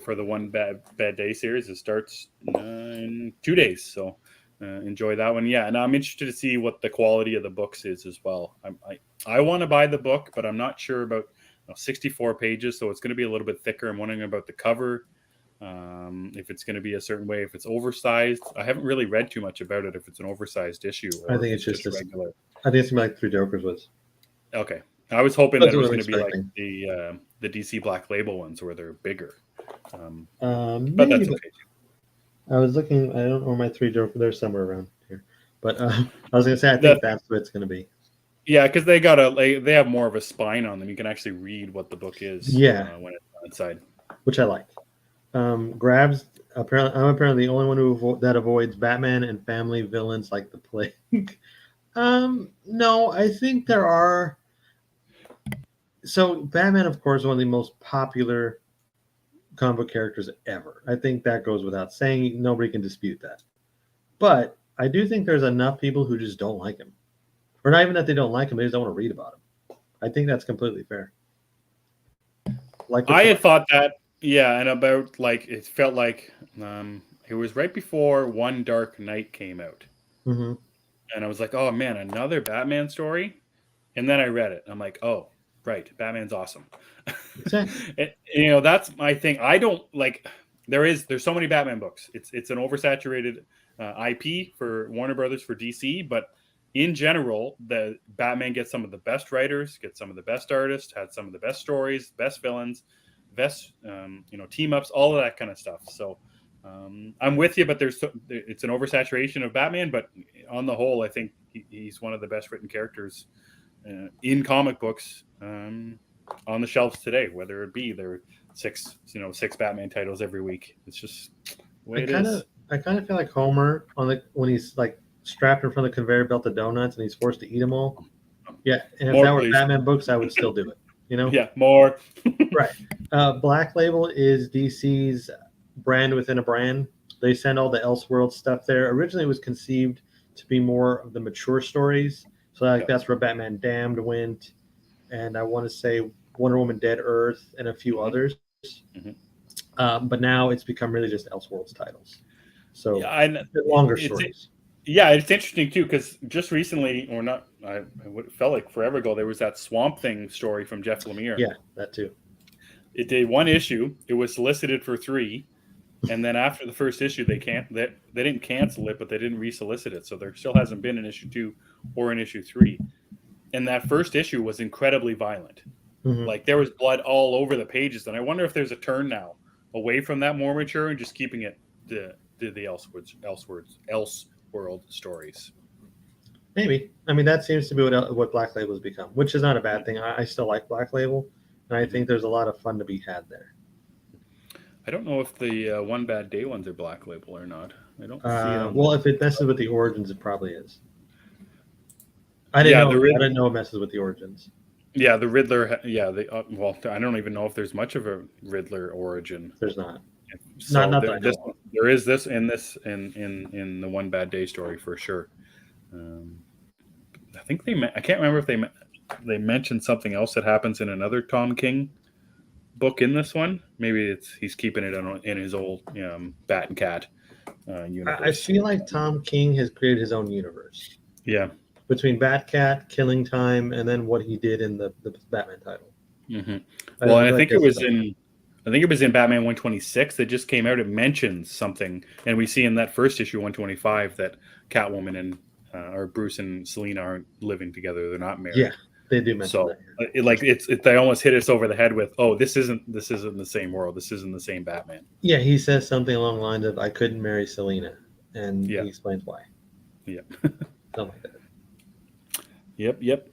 A: for the One Bad Day series. It starts in 2 days, so enjoy that one. Yeah, and I'm interested to see what the quality of the books is as well. I want to buy the book, but I'm not sure about 64 pages, so it's going to be a little bit thicker. I'm wondering about the cover, if it's going to be a certain way, if it's oversized. I haven't really read too much about it, if it's an oversized issue. Or
B: I think it's just
A: regular.
B: I think it's going to be like Three Jokers was.
A: Okay. I was hoping that it was going to be like the DC Black Label ones where they're bigger. But that's okay.
B: I was looking. I don't know where my Three Jokers. They're somewhere around here. But I was going to say I think that's what it's going to be.
A: Yeah, because they have more of a spine on them. You can actually read what the book is
B: Yeah,
A: when it's inside.
B: which I like. Grabs. Apparently, I'm apparently the only one that avoids Batman and family villains like the plague. No, I think there are. So Batman, of course, is one of the most popular comic book characters ever. I think that goes without saying. Nobody can dispute that. But I do think there's enough people who just don't like him, or not even that they don't like him; they just don't want to read about him. I think that's completely fair. Like
A: I had thought that, yeah, and about like it felt like it was right before One Dark Knight came out,
B: Mm-hmm.
A: and I was like, oh man, another Batman story. And then I read it. I'm like, oh, right, Batman's awesome.
B: Exactly.
A: That's my thing. I don't like. There's so many Batman books. It's an oversaturated IP for Warner Brothers for DC, but in general, the Batman gets some of the best writers, gets some of the best artists, had some of the best stories, best villains, best team ups, all of that kind of stuff. So I'm with you, but it's an oversaturation of Batman. But on the whole, I think he's one of the best written characters in comic books on the shelves today. Whether it be there six Batman titles every week, it's just the way it is.
B: I kind of feel like Homer when he's like strapped in front of the conveyor belt of donuts and he's forced to eat them all. Yeah, and if
A: More,
B: that were
A: please.
B: Batman books, I would still do it.
A: Yeah, more.
B: Right. Black Label is DC's brand within a brand. They send all the Elseworld stuff there. Originally, it was conceived to be more of the mature stories. So that's where Batman Damned went, and I want to say Wonder Woman Dead Earth and a few others. Mm-hmm. But now it's become really just Elseworlds titles. So longer stories.
A: Yeah, it's interesting too because just recently, or not, it felt like forever ago, there was that Swamp Thing story from Jeff Lemire.
B: Yeah, that too.
A: It did one issue. It was solicited for 3, and then after the first issue, they didn't cancel it, but they didn't resolicit it. So there still hasn't been an issue 2 or an issue 3. And that first issue was incredibly violent. Mm-hmm. Like there was blood all over the pages, and I wonder if there's a turn now away from that more mature and just keeping it the Elseworld stories.
B: Maybe. I mean, that seems to be what Black Label has become, which is not a bad thing. I still like Black Label, and I think there's a lot of fun to be had there.
A: I don't know if the One Bad Day ones are Black Label or not. I don't see it.
B: Well, if it messes with the Origins, it probably is. I didn't know it messes with the Origins.
A: Yeah, the Riddler. Yeah, I don't even know if there's much of a Riddler origin.
B: There's not.
A: So there is this in the One Bad Day story for sure. I think I can't remember if they mentioned something else that happens in another Tom King book in this one. Maybe he's keeping it in his old Bat and Cat universe.
B: I feel like Tom King has created his own universe.
A: Yeah.
B: Between Batcat, Killing Time, and then what he did in the Batman title.
A: Mm-hmm. Well, I think it was in Batman 126 that just came out. It mentions something, and we see in that first issue 125 that Catwoman and or Bruce and Selina aren't living together; they're not married.
B: Yeah, they do mention
A: that. They almost hit us over the head with, "Oh, this isn't the same world. This isn't the same Batman."
B: Yeah, he says something along the lines of, "I couldn't marry Selina," and he explains why.
A: Yeah,
B: something like that.
A: Yep.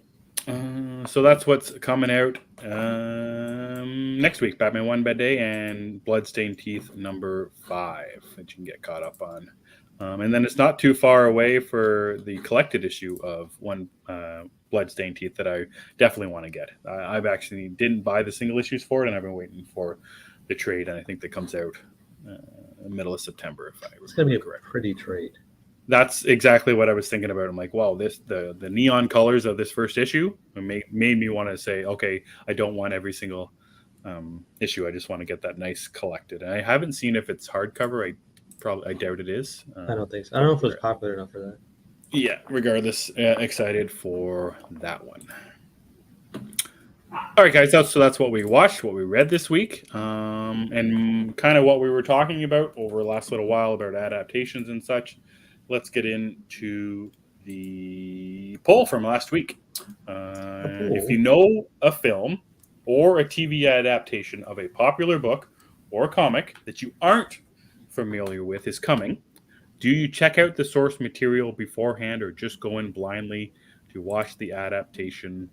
A: So that's what's coming out next week. Batman One Bad Day and Bloodstained Teeth number 5 that you can get caught up on. And then it's not too far away for the collected issue of One Bloodstained Teeth that I definitely want to get. I've actually didn't buy the single issues for it, and I've been waiting for the trade, and I think that comes out middle of September.
B: It's going to be a pretty trade.
A: That's exactly what I was thinking about. I'm like, wow, the neon colors of this first issue made me want to say, okay, I don't want every single issue. I just want to get that nice collected. And I haven't seen if it's hardcover. I doubt it is.
B: I don't think so. I don't know if it was popular enough for that.
A: Yeah, regardless, excited for that one. All right, guys, that's what we watched, what we read this week, and kind of what we were talking about over the last little while about adaptations and such. Let's get into the poll from last week. If you know a film or a TV adaptation of a popular book or comic that you aren't familiar with is coming, do you check out the source material beforehand or just go in blindly Do you watch the adaptation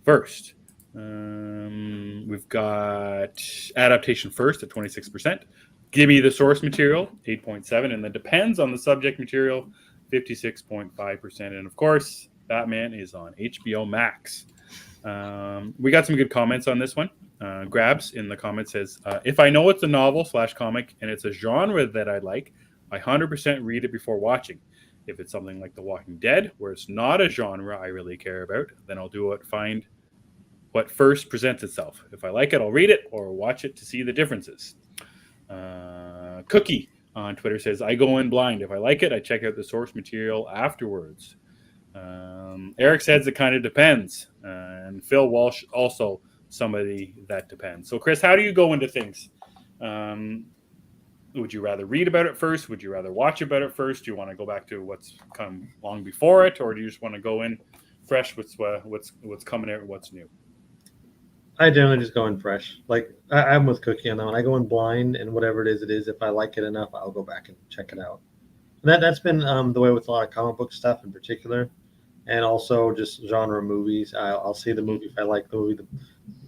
A: first? We've got adaptation first at 26%. Give me the source material, 8.7%, and then depends on the subject material, 56.5%. And of course, Batman is on HBO Max. We got some good comments on this one. Grabs in the comments says, if I know it's a novel / comic and it's a genre that I like, I 100% read it before watching. If it's something like The Walking Dead, where it's not a genre I really care about, then I'll do it, find what first presents itself. If I like it, I'll read it or watch it to see the differences. Cookie on Twitter says, I go in blind. If I like it, I check out the source material afterwards. Eric says it kind of depends. And Phil Walsh, also somebody that depends. So, Chris, how do you go into things? Would you rather read about it first? Would you rather watch about it first? Do you want to go back to what's come long before it? Or do you just want to go in fresh with what's coming out and what's new?
B: I generally just go in fresh. Like I'm with Cookie on that one. I go in blind, and whatever it is. If I like it enough, I'll go back and check it out. And that's been the way with a lot of comic book stuff in particular, and also just genre movies. I'll see the movie if I like the movie.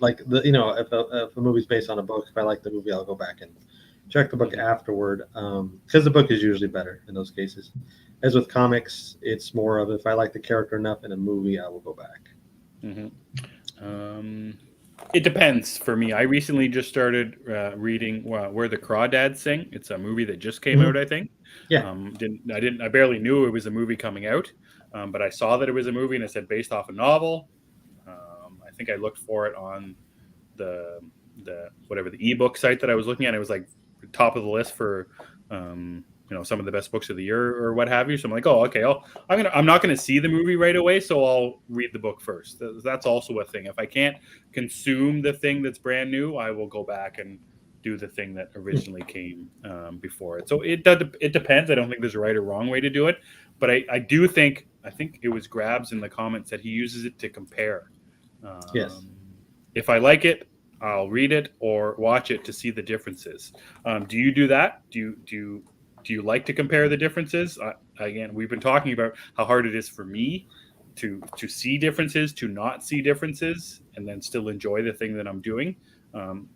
B: If a movie's based on a book, if I like the movie, I'll go back and check the book afterward, because the book is usually better in those cases. As with comics, it's more of if I like the character enough in a movie, I will go back.
A: Mm-hmm. It depends for me. I recently just started reading Where the Crawdads Sing. It's a movie that just came out, I think.
B: Yeah.
A: I barely knew it was a movie coming out, but I saw that it was a movie and it said based off a novel. I think I looked for it on the ebook site that I was looking at. It was like top of the list for some of the best books of the year or what have you. So I'm like, oh, okay, I'm not going to see the movie right away, so I'll read the book first. That's also a thing. If I can't consume the thing that's brand new, I will go back and do the thing that originally came before it. So it depends. I don't think there's a right or wrong way to do it, but I think it was Grabs in the comments that he uses it to compare.
B: Yes.
A: If I like it, I'll read it or watch it to see the differences. Do you do that? Do you like to compare the differences? Again, we've been talking about how hard it is for me to see differences, to not see differences, and then still enjoy the thing that I'm doing.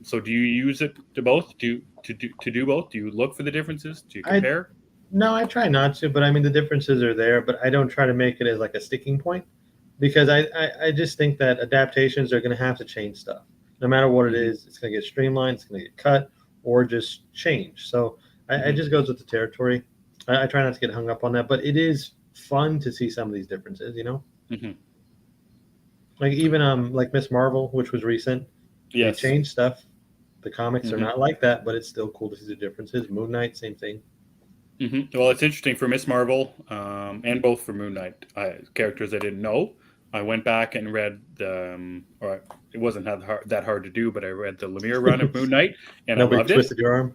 A: So do you use it to both? To do both? Do you look for the differences? Do you compare?
B: No, I try not to, but I mean the differences are there, but I don't try to make it as like a sticking point, because I just think that adaptations are going to have to change stuff. No matter what it is, it's going to get streamlined, it's going to get cut, or just change. So I just goes with the territory. I try not to get hung up on that, but it is fun to see some of these differences,
A: Mm-hmm.
B: Like even like Miss Marvel, which was recent.
A: Yes.
B: They changed stuff. The comics are not like that, but it's still cool to see the differences. Moon Knight, same thing.
A: Mm-hmm. Well, it's interesting for Miss Marvel and both for Moon Knight, characters I didn't know. I went back and read or it wasn't that hard to do, but I read the Lemire run of Moon Knight, and
B: Nobody
A: I loved
B: twisted
A: it.
B: your arm.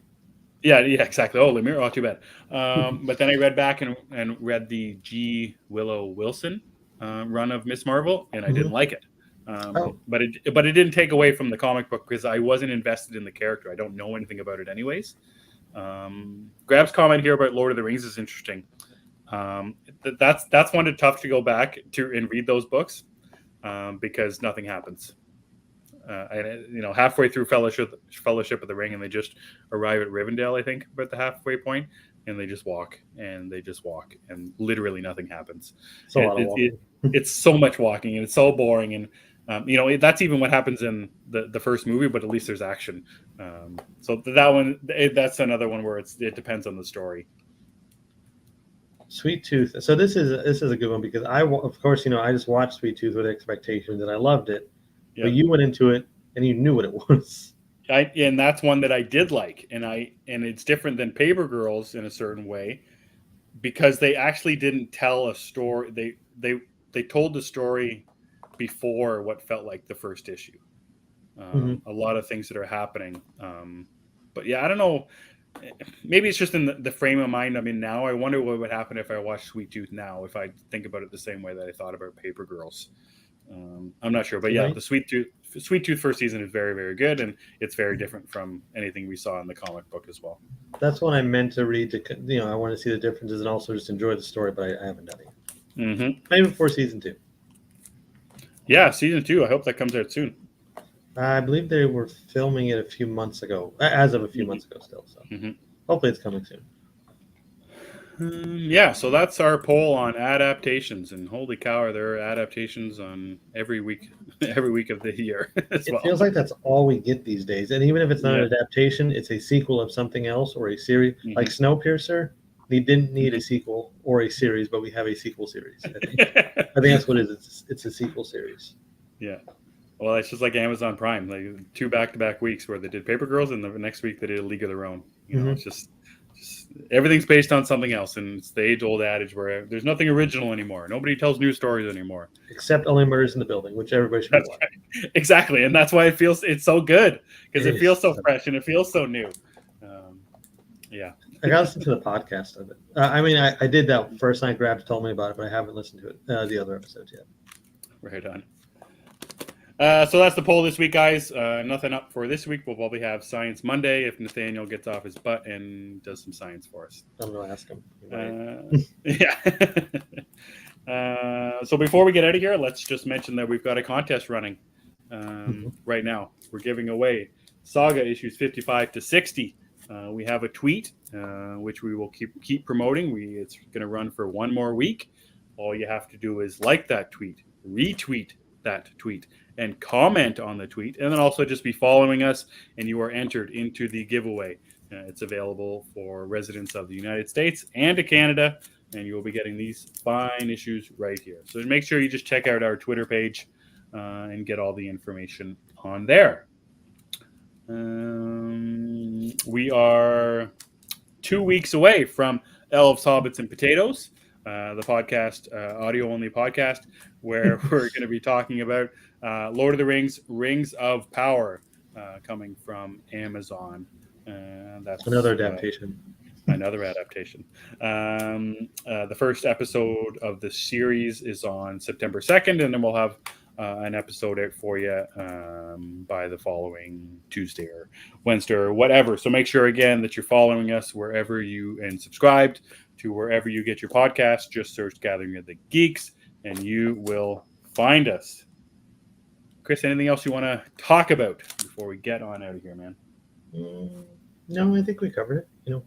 A: Yeah, exactly. Oh, Lemire, too bad. But then I read back and read the G. Willow Wilson run of Miss Marvel, and I didn't like it. But it didn't take away from the comic book because I wasn't invested in the character. I don't know anything about it anyways. Grab's comment here about Lord of the Rings is interesting. That's one that's tough to go back to and read those books because nothing happens. Halfway through Fellowship of the Ring, and they just arrive at Rivendell, I think, about the halfway point, and they just walk, and literally nothing happens.
B: It's a lot of walking.
A: It's so much walking, and it's so boring, and that's even what happens in the first movie, but at least there's action. So that one, that's another one where it depends on the story.
B: Sweet Tooth. So this is a good one because I just watched Sweet Tooth with expectations and I loved it. Yeah. But you went into it and you knew what it was.
A: And that's one that I did like, and it's different than Paper Girls in a certain way because they actually didn't tell a story. They told the story before what felt like the first issue. A lot of things that are happening. But yeah, I don't know. Maybe it's just in the frame of mind I'm in now. I wonder what would happen if I watched Sweet Tooth now, if I think about it the same way that I thought about Paper Girls. I'm not sure, but yeah, the Sweet Tooth first season is very, very good, and it's very different from anything we saw in the comic book as well.
B: That's what I meant to read. I want to see the differences and also just enjoy the story, but I haven't done it.
A: Mm-hmm.
B: Maybe before season 2.
A: Yeah, season 2. I hope that comes out soon.
B: I believe they were filming it a few months ago, as of a few months ago still. So hopefully it's coming soon.
A: Yeah, so that's our poll on adaptations, and holy cow, are there adaptations on every week of the year as
B: It
A: well.
B: feels like that's all we get these days. And even if it's not an adaptation, it's a sequel of something else or a series. Like Snowpiercer, we didn't need a sequel or a series, but we have a sequel series. I think that's what it is. It's a sequel series.
A: Yeah. Well, it's just like Amazon Prime, like 2 back-to-back weeks where they did Paper Girls, and the next week they did A League of Their Own. You know, it's just everything's based on something else, and it's the age-old adage where there's nothing original anymore. Nobody tells new stories anymore,
B: except Only Murders in the Building, which everybody should watch.
A: Right. Exactly, and that's why it's so good, because it feels so fresh and it feels so new. Yeah,
B: I got to listen to the podcast of it. I did that first night. Grabs told me about it, but I haven't listened to it the other episodes yet.
A: Right on. So that's the poll this week, guys. Nothing up for this week. We'll probably have Science Monday if Nathaniel gets off his butt and does some science for us.
B: I'm going to ask him.
A: Yeah. So before we get out of here, let's just mention that we've got a contest running right now. We're giving away Saga issues 55 to 60. We have a tweet, which we will keep promoting. It's going to run for one more week. All you have to do is like that tweet, retweet that tweet, and comment on the tweet, and then also just be following us, and you are entered into the giveaway. It's available for residents of the United States and to Canada, and you will be getting these fine issues right here. So make sure you just check out our Twitter page and get all the information on there. We are 2 weeks away from Elves, Hobbits, and Potatoes, the podcast, audio-only podcast, where we're going to be talking about Lord of the Rings, Rings of Power, coming from Amazon. That's
B: another adaptation.
A: Another adaptation. The first episode of the series is on September 2nd, and then we'll have an episode out for you by the following Tuesday or Wednesday or whatever. So make sure, again, that you're following us wherever and subscribed to wherever you get your podcast. Just search Gathering of the Geeks, and you will find us. Chris, anything else you want to talk about before we get on out of here, man?
B: No, I think we covered it.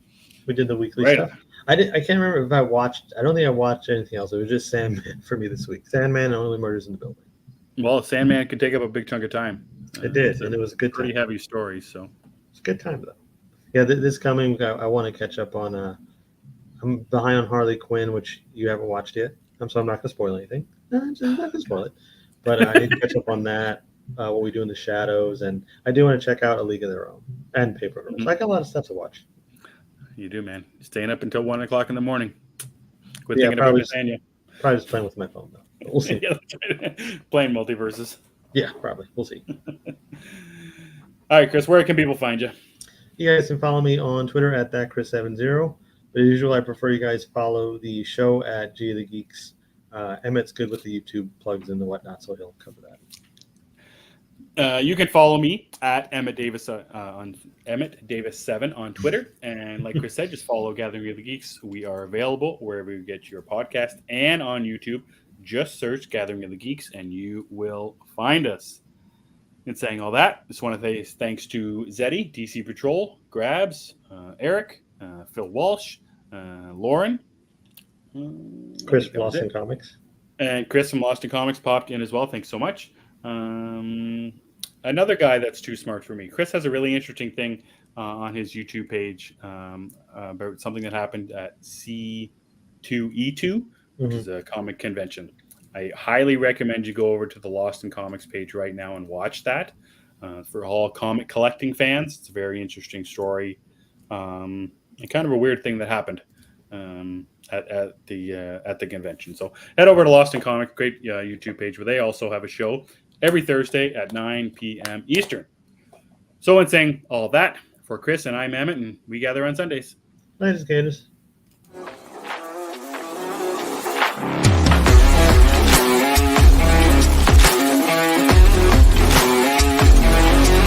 B: We did the weekly stuff. I can't remember if I watched. I don't think I watched anything else. It was just Sandman for me this week. Sandman and Only Murders in the Building.
A: Well, Sandman could take up a big chunk of time.
B: It did, and it was a good
A: pretty
B: time.
A: Heavy story, so
B: it's a good time though. Yeah, this coming, I want to catch up on. I'm behind on Harley Quinn, which you haven't watched yet. So I'm not going to spoil anything. I'm just not going to spoil it. But I need to catch up on that. What we do in the shadows, and I do want to check out A League of Their Own and Paper Girls. I got a lot of stuff to watch.
A: You do, man. Staying up until 1 o'clock in the morning.
B: Quit thinking about Nathaniel. Probably just playing with my phone though. But we'll see.
A: Playing multiverses.
B: Yeah, probably. We'll see.
A: All right, Chris. Where can people find you?
B: You guys can follow me on Twitter at thatchris70. But as usual, I prefer you guys follow the show at G of the Geeks. Emmett's good with the YouTube plugs and the whatnot, so he'll cover that.
A: You can follow me at Emmet Davis on Emmet Davis 7 on Twitter, and like Chris said, just follow Gathering of the Geeks. We are available wherever you get your podcast and on YouTube. Just search Gathering of the Geeks, and you will find us. In saying all that, just want to say thanks to Zeddy, DC Patrol, Grabs, Eric, Phil Walsh, Lauren,
B: Chris from Lost in Comics,
A: and Chris from Lost in Comics popped in as well. Thanks so much. Another guy that's too smart for me. Chris has a really interesting thing on his YouTube page about something that happened at C2E2, which is a comic convention. I highly recommend you go over to the Lost in Comics page right now and watch that. For all comic collecting fans, it's a very interesting story and kind of a weird thing that happened at the convention. So head over to Lost in Comics, great YouTube page where they also have a show every Thursday at 9 p.m. Eastern. So in saying all that, for Chris and I'm Emmet, and we gather on Sundays.
B: Thanks, Gators.